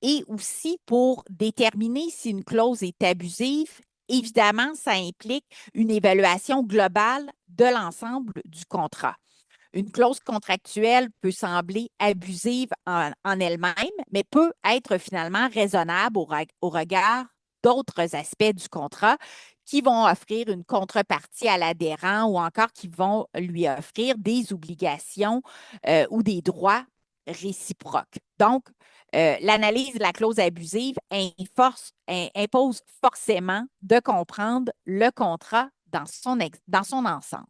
Speaker 1: Et aussi, pour déterminer si une clause est abusive, évidemment, ça implique une évaluation globale de l'ensemble du contrat. Une clause contractuelle peut sembler abusive en elle-même, mais peut être finalement raisonnable au regard d'autres aspects du contrat qui vont offrir une contrepartie à l'adhérent ou encore qui vont lui offrir des obligations ou des droits réciproques. Donc, l'analyse de la clause abusive impose forcément de comprendre le contrat dans son ensemble.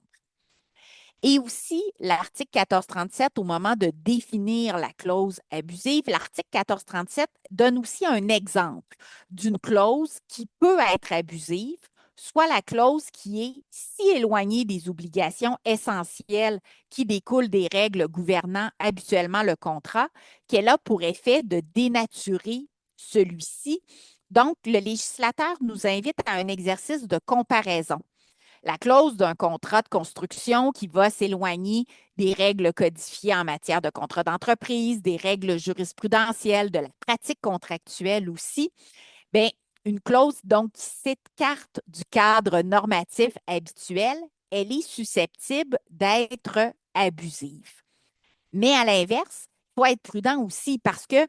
Speaker 1: Et aussi, l'article 1437, au moment de définir la clause abusive, l'article 1437 donne aussi un exemple d'une clause qui peut être abusive, soit la clause qui est si éloignée des obligations essentielles qui découlent des règles gouvernant habituellement le contrat, qu'elle a pour effet de dénaturer celui-ci. Donc, le législateur nous invite à un exercice de comparaison. La clause d'un contrat de construction qui va s'éloigner des règles codifiées en matière de contrat d'entreprise, des règles jurisprudentielles, de la pratique contractuelle aussi, bien, une clause donc qui s'écarte du cadre normatif habituel, elle est susceptible d'être abusive. Mais à l'inverse, il faut être prudent aussi parce que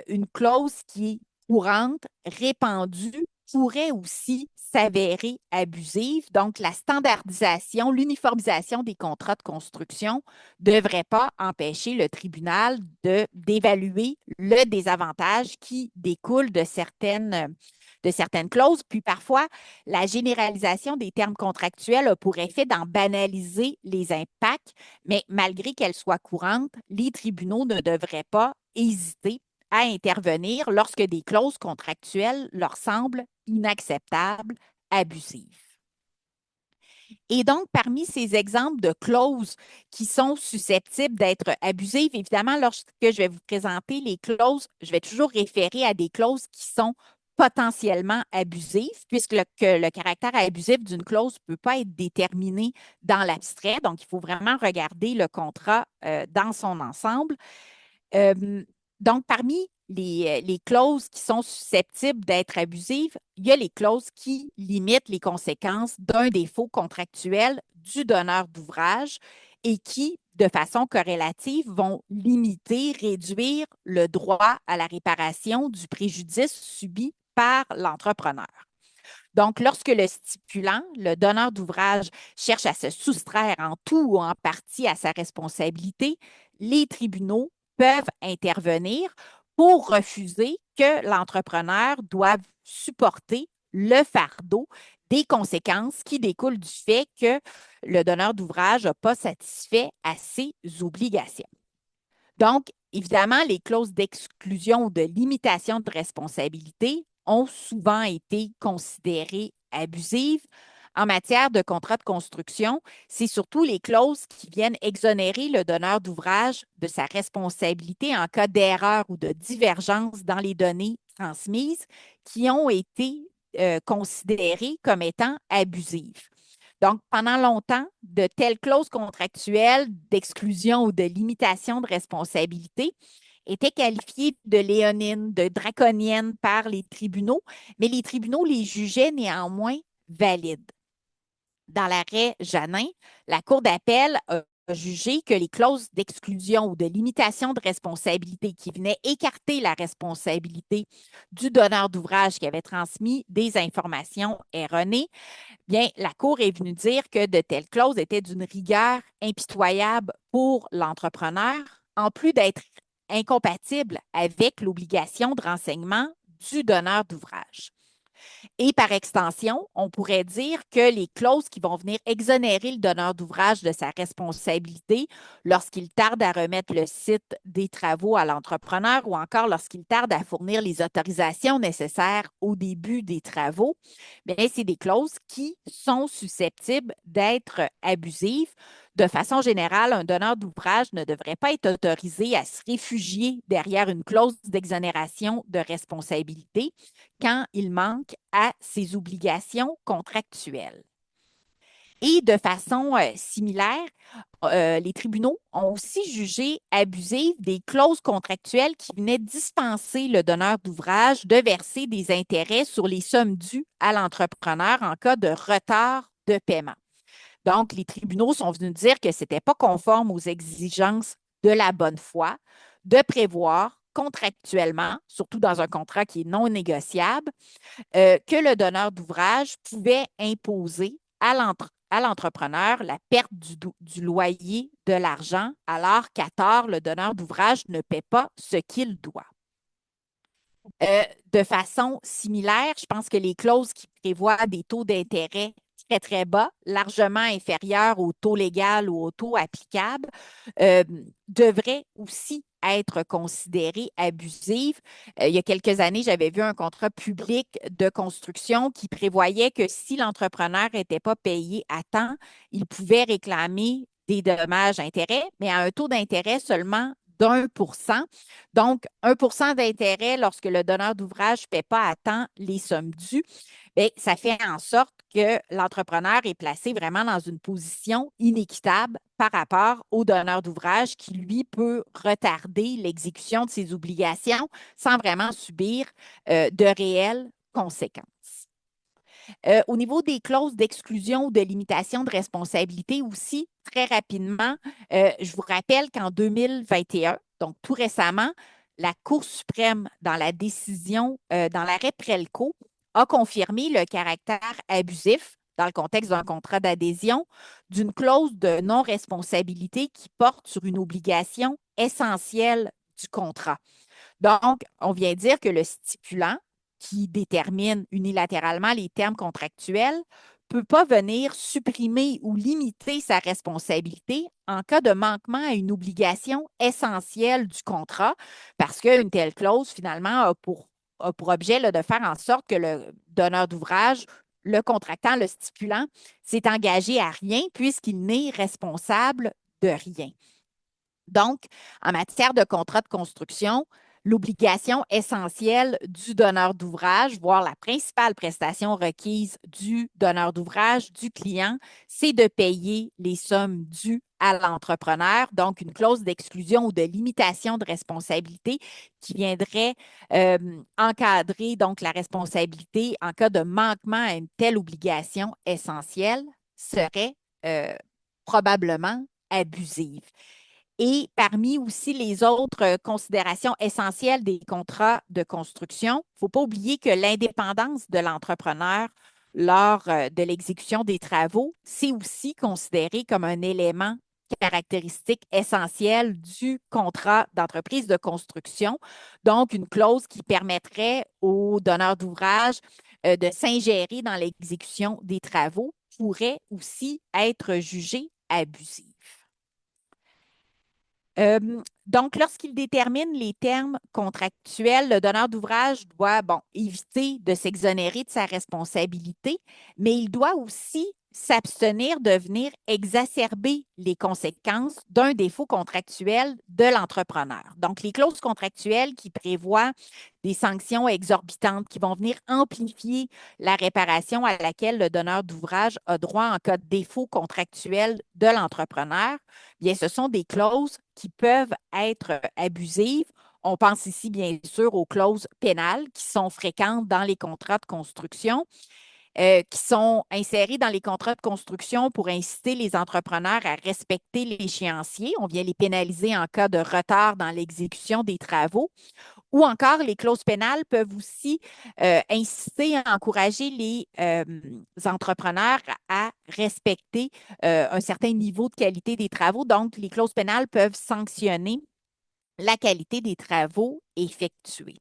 Speaker 1: une clause qui est courante, répandue, pourrait aussi s'avérer abusive. Donc, la standardisation, l'uniformisation des contrats de construction ne devrait pas empêcher le tribunal d'évaluer le désavantage qui découle de certaines clauses. Puis parfois, la généralisation des termes contractuels a pour effet d'en banaliser les impacts, mais malgré qu'elle soit courante, les tribunaux ne devraient pas hésiter à intervenir lorsque des clauses contractuelles leur semblent inacceptables, abusives. Et donc, parmi ces exemples de clauses qui sont susceptibles d'être abusives, évidemment, lorsque je vais vous présenter les clauses, je vais toujours référer à des clauses qui sont potentiellement abusives, puisque le caractère abusif d'une clause ne peut pas être déterminé dans l'abstrait. Donc, il faut vraiment regarder le contrat dans son ensemble. Euh, donc, parmi les clauses qui sont susceptibles d'être abusives, il y a les clauses qui limitent les conséquences d'un défaut contractuel du donneur d'ouvrage et qui, de façon corrélative, vont limiter, réduire le droit à la réparation du préjudice subi par l'entrepreneur. Donc, lorsque le stipulant, le donneur d'ouvrage, cherche à se soustraire en tout ou en partie à sa responsabilité, les tribunaux peuvent intervenir pour refuser que l'entrepreneur doive supporter le fardeau des conséquences qui découlent du fait que le donneur d'ouvrage n'a pas satisfait à ses obligations. Donc, évidemment, les clauses d'exclusion ou de limitation de responsabilité ont souvent été considérées abusives. En matière de contrat de construction, c'est surtout les clauses qui viennent exonérer le donneur d'ouvrage de sa responsabilité en cas d'erreur ou de divergence dans les données transmises qui ont été considérées comme étant abusives. Donc, pendant longtemps, de telles clauses contractuelles d'exclusion ou de limitation de responsabilité étaient qualifiées de léonines, de draconiennes par les tribunaux, mais les tribunaux les jugeaient néanmoins valides. Dans l'arrêt Janin, la Cour d'appel a jugé que les clauses d'exclusion ou de limitation de responsabilité qui venaient écarter la responsabilité du donneur d'ouvrage qui avait transmis des informations erronées, bien, la Cour est venue dire que de telles clauses étaient d'une rigueur impitoyable pour l'entrepreneur, en plus d'être incompatibles avec l'obligation de renseignement du donneur d'ouvrage. Et par extension, on pourrait dire que les clauses qui vont venir exonérer le donneur d'ouvrage de sa responsabilité lorsqu'il tarde à remettre le site des travaux à l'entrepreneur ou encore lorsqu'il tarde à fournir les autorisations nécessaires au début des travaux, bien, c'est des clauses qui sont susceptibles d'être abusives. De façon générale, un donneur d'ouvrage ne devrait pas être autorisé à se réfugier derrière une clause d'exonération de responsabilité quand il manque à ses obligations contractuelles. Et de façon similaire, les tribunaux ont aussi jugé abusives des clauses contractuelles qui venaient dispenser le donneur d'ouvrage de verser des intérêts sur les sommes dues à l'entrepreneur en cas de retard de paiement. Donc, les tribunaux sont venus dire que ce n'était pas conforme aux exigences de la bonne foi de prévoir contractuellement, surtout dans un contrat qui est non négociable, que le donneur d'ouvrage pouvait imposer à l'entrepreneur la perte du loyer de l'argent, alors qu'à tort, le donneur d'ouvrage ne paie pas ce qu'il doit. De façon similaire, je pense que les clauses qui prévoient des taux d'intérêt très, très bas, largement inférieurs au taux légal ou au taux applicable, devraient aussi être considérées abusives. Il y a quelques années, j'avais vu un contrat public de construction qui prévoyait que si l'entrepreneur n'était pas payé à temps, il pouvait réclamer des dommages-intérêts, mais à un taux d'intérêt seulement d'1 %. Donc, 1 % d'intérêt lorsque le donneur d'ouvrage ne paie pas à temps les sommes dues, bien, ça fait en sorte que l'entrepreneur est placé vraiment dans une position inéquitable par rapport au donneur d'ouvrage qui, lui, peut retarder l'exécution de ses obligations sans vraiment subir de réelles conséquences. Au niveau des clauses d'exclusion ou de limitation de responsabilité aussi, très rapidement, je vous rappelle qu'en 2021, donc tout récemment, la Cour suprême, dans la décision, dans l'arrêt Prelco, a confirmé le caractère abusif, dans le contexte d'un contrat d'adhésion, d'une clause de non-responsabilité qui porte sur une obligation essentielle du contrat. Donc, on vient dire que le stipulant, qui détermine unilatéralement les termes contractuels, ne peut pas venir supprimer ou limiter sa responsabilité en cas de manquement à une obligation essentielle du contrat, parce qu'une telle clause, finalement, a pour objet là, de faire en sorte que le donneur d'ouvrage le contractant, le stipulant, s'est engagé à rien puisqu'il n'est responsable de rien. Donc, en matière de contrat de construction, l'obligation essentielle du donneur d'ouvrage, voire la principale prestation requise du donneur d'ouvrage, du client, c'est de payer les sommes dues à l'entrepreneur, donc une clause d'exclusion ou de limitation de responsabilité qui viendrait encadrer donc la responsabilité en cas de manquement à une telle obligation essentielle serait probablement abusive. Et parmi aussi les autres considérations essentielles des contrats de construction, il ne faut pas oublier que l'indépendance de l'entrepreneur lors de l'exécution des travaux, c'est aussi considéré comme un élément caractéristique essentiel du contrat d'entreprise de construction. Donc, une clause qui permettrait aux donneurs d'ouvrage de s'ingérer dans l'exécution des travaux pourrait aussi être jugée abusive. Donc, lorsqu'il détermine les termes contractuels, le donneur d'ouvrage doit, bon, éviter de s'exonérer de sa responsabilité, mais il doit aussi s'abstenir de venir exacerber les conséquences d'un défaut contractuel de l'entrepreneur. Donc, les clauses contractuelles qui prévoient des sanctions exorbitantes qui vont venir amplifier la réparation à laquelle le donneur d'ouvrage a droit en cas de défaut contractuel de l'entrepreneur, bien, ce sont des clauses qui peuvent être abusives. On pense ici, bien sûr, aux clauses pénales qui sont fréquentes dans les contrats de construction, qui sont insérées dans les contrats de construction pour inciter les entrepreneurs à respecter l'échéancier. On vient les pénaliser en cas de retard dans l'exécution des travaux. Ou encore, les clauses pénales peuvent aussi inciter à encourager les entrepreneurs à respecter un certain niveau de qualité des travaux. Donc, les clauses pénales peuvent sanctionner la qualité des travaux effectués.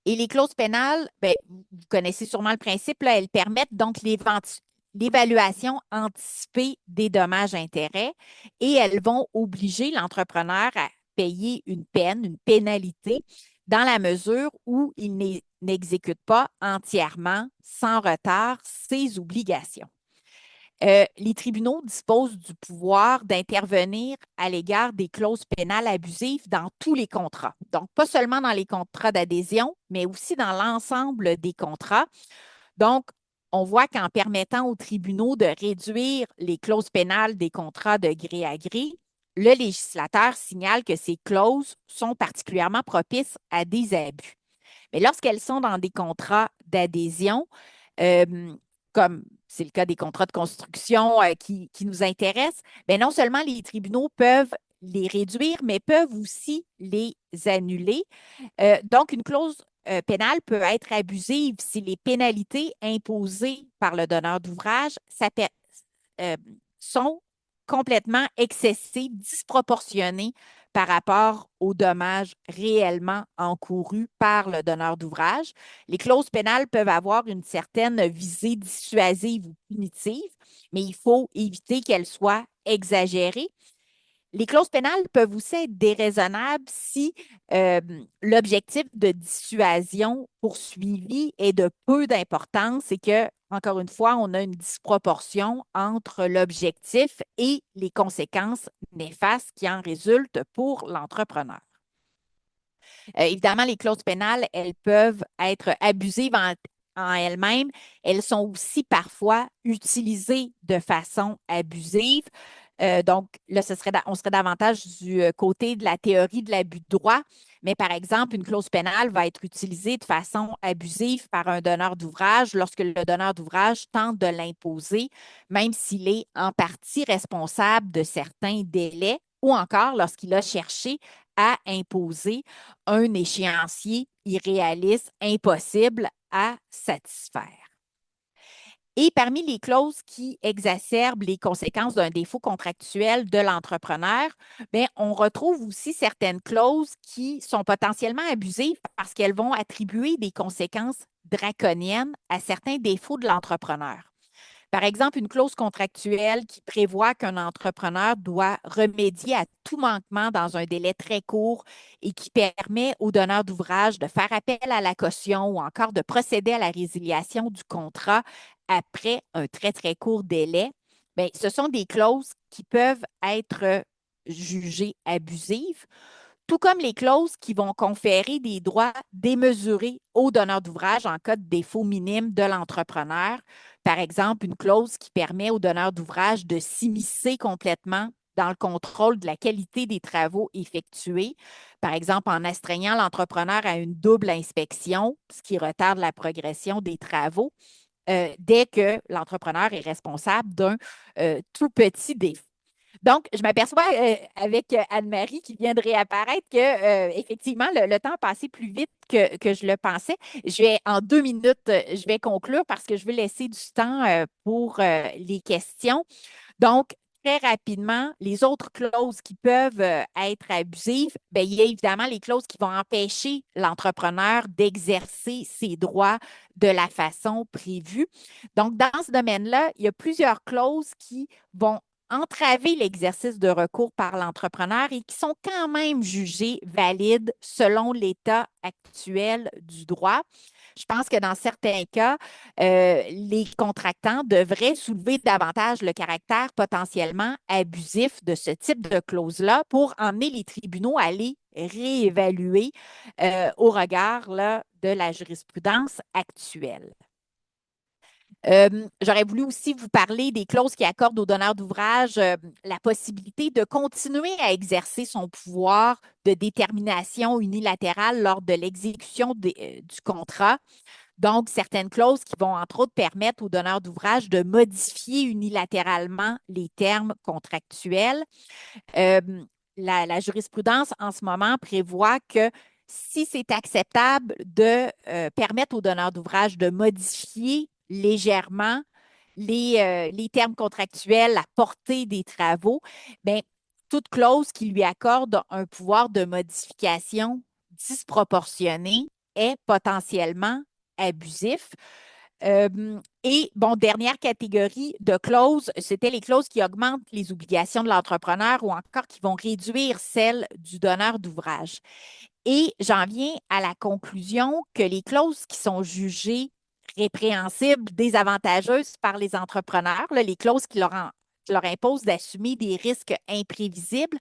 Speaker 1: Et les clauses pénales, bien, vous connaissez sûrement le principe, là, elles permettent donc l'évaluation anticipée des dommages-intérêts et elles vont obliger l'entrepreneur à payer une peine, une pénalité, dans la mesure où il n'exécute pas entièrement, sans retard, ses obligations. Les tribunaux disposent du pouvoir d'intervenir à l'égard des clauses pénales abusives dans tous les contrats. Donc, pas seulement dans les contrats d'adhésion, mais aussi dans l'ensemble des contrats. Donc, on voit qu'en permettant aux tribunaux de réduire les clauses pénales des contrats de gré à gré, le législateur signale que ces clauses sont particulièrement propices à des abus. Mais lorsqu'elles sont dans des contrats d'adhésion, euh, comme c'est le cas des contrats de construction qui nous intéressent, bien, non seulement les tribunaux peuvent les réduire, mais peuvent aussi les annuler. Donc, une clause pénale peut être abusive si les pénalités imposées par le donneur d'ouvrage euh, sont complètement excessives, disproportionnées par rapport aux dommages réellement encourus par le donneur d'ouvrage. Les clauses pénales peuvent avoir une certaine visée dissuasive ou punitive, mais il faut éviter qu'elles soient exagérées. Les clauses pénales peuvent aussi être déraisonnables si l'objectif de dissuasion poursuivi est de peu d'importance et que, encore une fois, on a une disproportion entre l'objectif et les conséquences néfastes qui en résultent pour l'entrepreneur. Évidemment, les clauses pénales, elles peuvent être abusives en elles-mêmes. Elles sont aussi parfois utilisées de façon abusive. Donc, là, on serait davantage du côté de la théorie de l'abus de droit. Mais par exemple, une clause pénale va être utilisée de façon abusive par un donneur d'ouvrage lorsque le donneur d'ouvrage tente de l'imposer, même s'il est en partie responsable de certains délais ou encore lorsqu'il a cherché à imposer un échéancier irréaliste, impossible à satisfaire. Et parmi les clauses qui exacerbent les conséquences d'un défaut contractuel de l'entrepreneur, bien, on retrouve aussi certaines clauses qui sont potentiellement abusives parce qu'elles vont attribuer des conséquences draconiennes à certains défauts de l'entrepreneur. Par exemple, une clause contractuelle qui prévoit qu'un entrepreneur doit remédier à tout manquement dans un délai très court et qui permet aux donneurs d'ouvrage de faire appel à la caution ou encore de procéder à la résiliation du contrat après un très, très court délai, bien, ce sont des clauses qui peuvent être jugées abusives, tout comme les clauses qui vont conférer des droits démesurés au donneur d'ouvrage en cas de défaut minime de l'entrepreneur. Par exemple, une clause qui permet au donneur d'ouvrage de s'immiscer complètement dans le contrôle de la qualité des travaux effectués, par exemple en astreignant l'entrepreneur à une double inspection, ce qui retarde la progression des travaux, dès que l'entrepreneur est responsable d'un tout petit défaut. Donc, je m'aperçois avec Anne-Marie qui vient de réapparaître que effectivement, le temps a passé plus vite que je le pensais. En 2 minutes, je vais conclure parce que je veux laisser du temps pour les questions. Donc, très rapidement, les autres clauses qui peuvent être abusives, bien, il y a évidemment les clauses qui vont empêcher l'entrepreneur d'exercer ses droits de la façon prévue. Donc, dans ce domaine-là, il y a plusieurs clauses qui vont entraver l'exercice de recours par l'entrepreneur et qui sont quand même jugées valides selon l'état actuel du droit. Je pense que dans certains cas, les contractants devraient soulever davantage le caractère potentiellement abusif de ce type de clause-là pour emmener les tribunaux à les réévaluer au regard là, de la jurisprudence actuelle. J'aurais voulu aussi vous parler des clauses qui accordent au donneur d'ouvrage la possibilité de continuer à exercer son pouvoir de détermination unilatérale lors de l'exécution du contrat. Donc, certaines clauses qui vont, entre autres, permettre au donneur d'ouvrage de modifier unilatéralement les termes contractuels. Euh, la jurisprudence en ce moment prévoit que si c'est acceptable de permettre au donneur d'ouvrage de modifier légèrement les termes contractuels, la portée des travaux, bien, toute clause qui lui accorde un pouvoir de modification disproportionné est potentiellement abusif. Et bon, dernière catégorie de clauses, c'était les clauses qui augmentent les obligations de l'entrepreneur ou encore qui vont réduire celles du donneur d'ouvrage. Et j'en viens à la conclusion que les clauses qui sont jugées répréhensibles, désavantageuses par les entrepreneurs, là, les clauses qui leur imposent d'assumer des risques imprévisibles,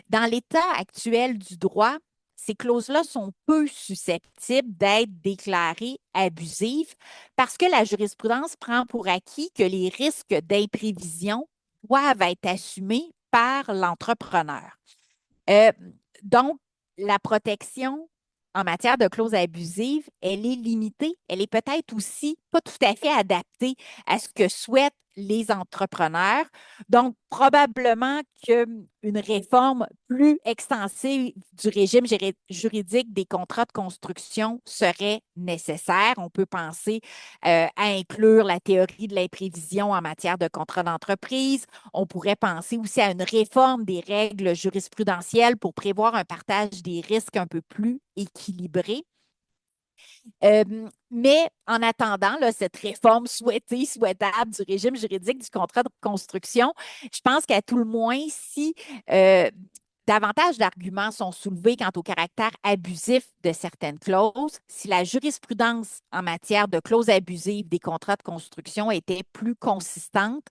Speaker 1: dans l'état actuel du droit, ces clauses-là sont peu susceptibles d'être déclarées abusives parce que la jurisprudence prend pour acquis que les risques d'imprévision doivent être assumés par l'entrepreneur. Euh, donc, la protection en matière de clauses abusives, elle est limitée. Elle est peut-être aussi pas tout à fait adaptée à ce que souhaitent les entrepreneurs. Donc, probablement qu'une réforme plus extensive du régime juridique des contrats de construction serait nécessaire. On peut penser à inclure la théorie de l'imprévision en matière de contrat d'entreprise. On pourrait penser aussi à une réforme des règles jurisprudentielles pour prévoir un partage des risques un peu plus équilibré. Mais en attendant là, cette réforme souhaitée, souhaitable du régime juridique du contrat de construction, je pense qu'à tout le moins, si davantage d'arguments sont soulevés quant au caractère abusif de certaines clauses, si la jurisprudence en matière de clauses abusives des contrats de construction était plus consistante,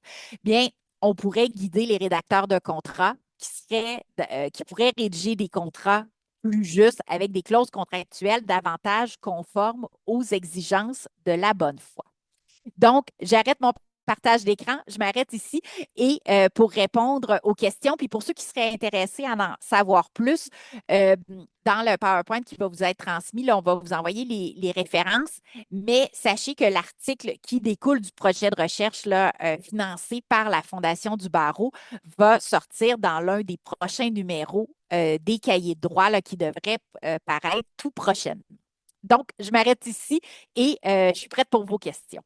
Speaker 1: bien, on pourrait guider les rédacteurs de contrats qui pourraient rédiger des contrats plus juste avec des clauses contractuelles davantage conformes aux exigences de la bonne foi. Donc, j'arrête mon partage d'écran, je m'arrête ici et pour répondre aux questions, puis pour ceux qui seraient intéressés à en savoir plus, dans le PowerPoint qui va vous être transmis, là, on va vous envoyer les références, mais sachez que l'article qui découle du projet de recherche là, financé par la Fondation du barreau va sortir dans l'un des prochains numéros des cahiers de droit là, qui devrait paraître tout prochainement. Donc, je m'arrête ici et je suis prête pour vos questions.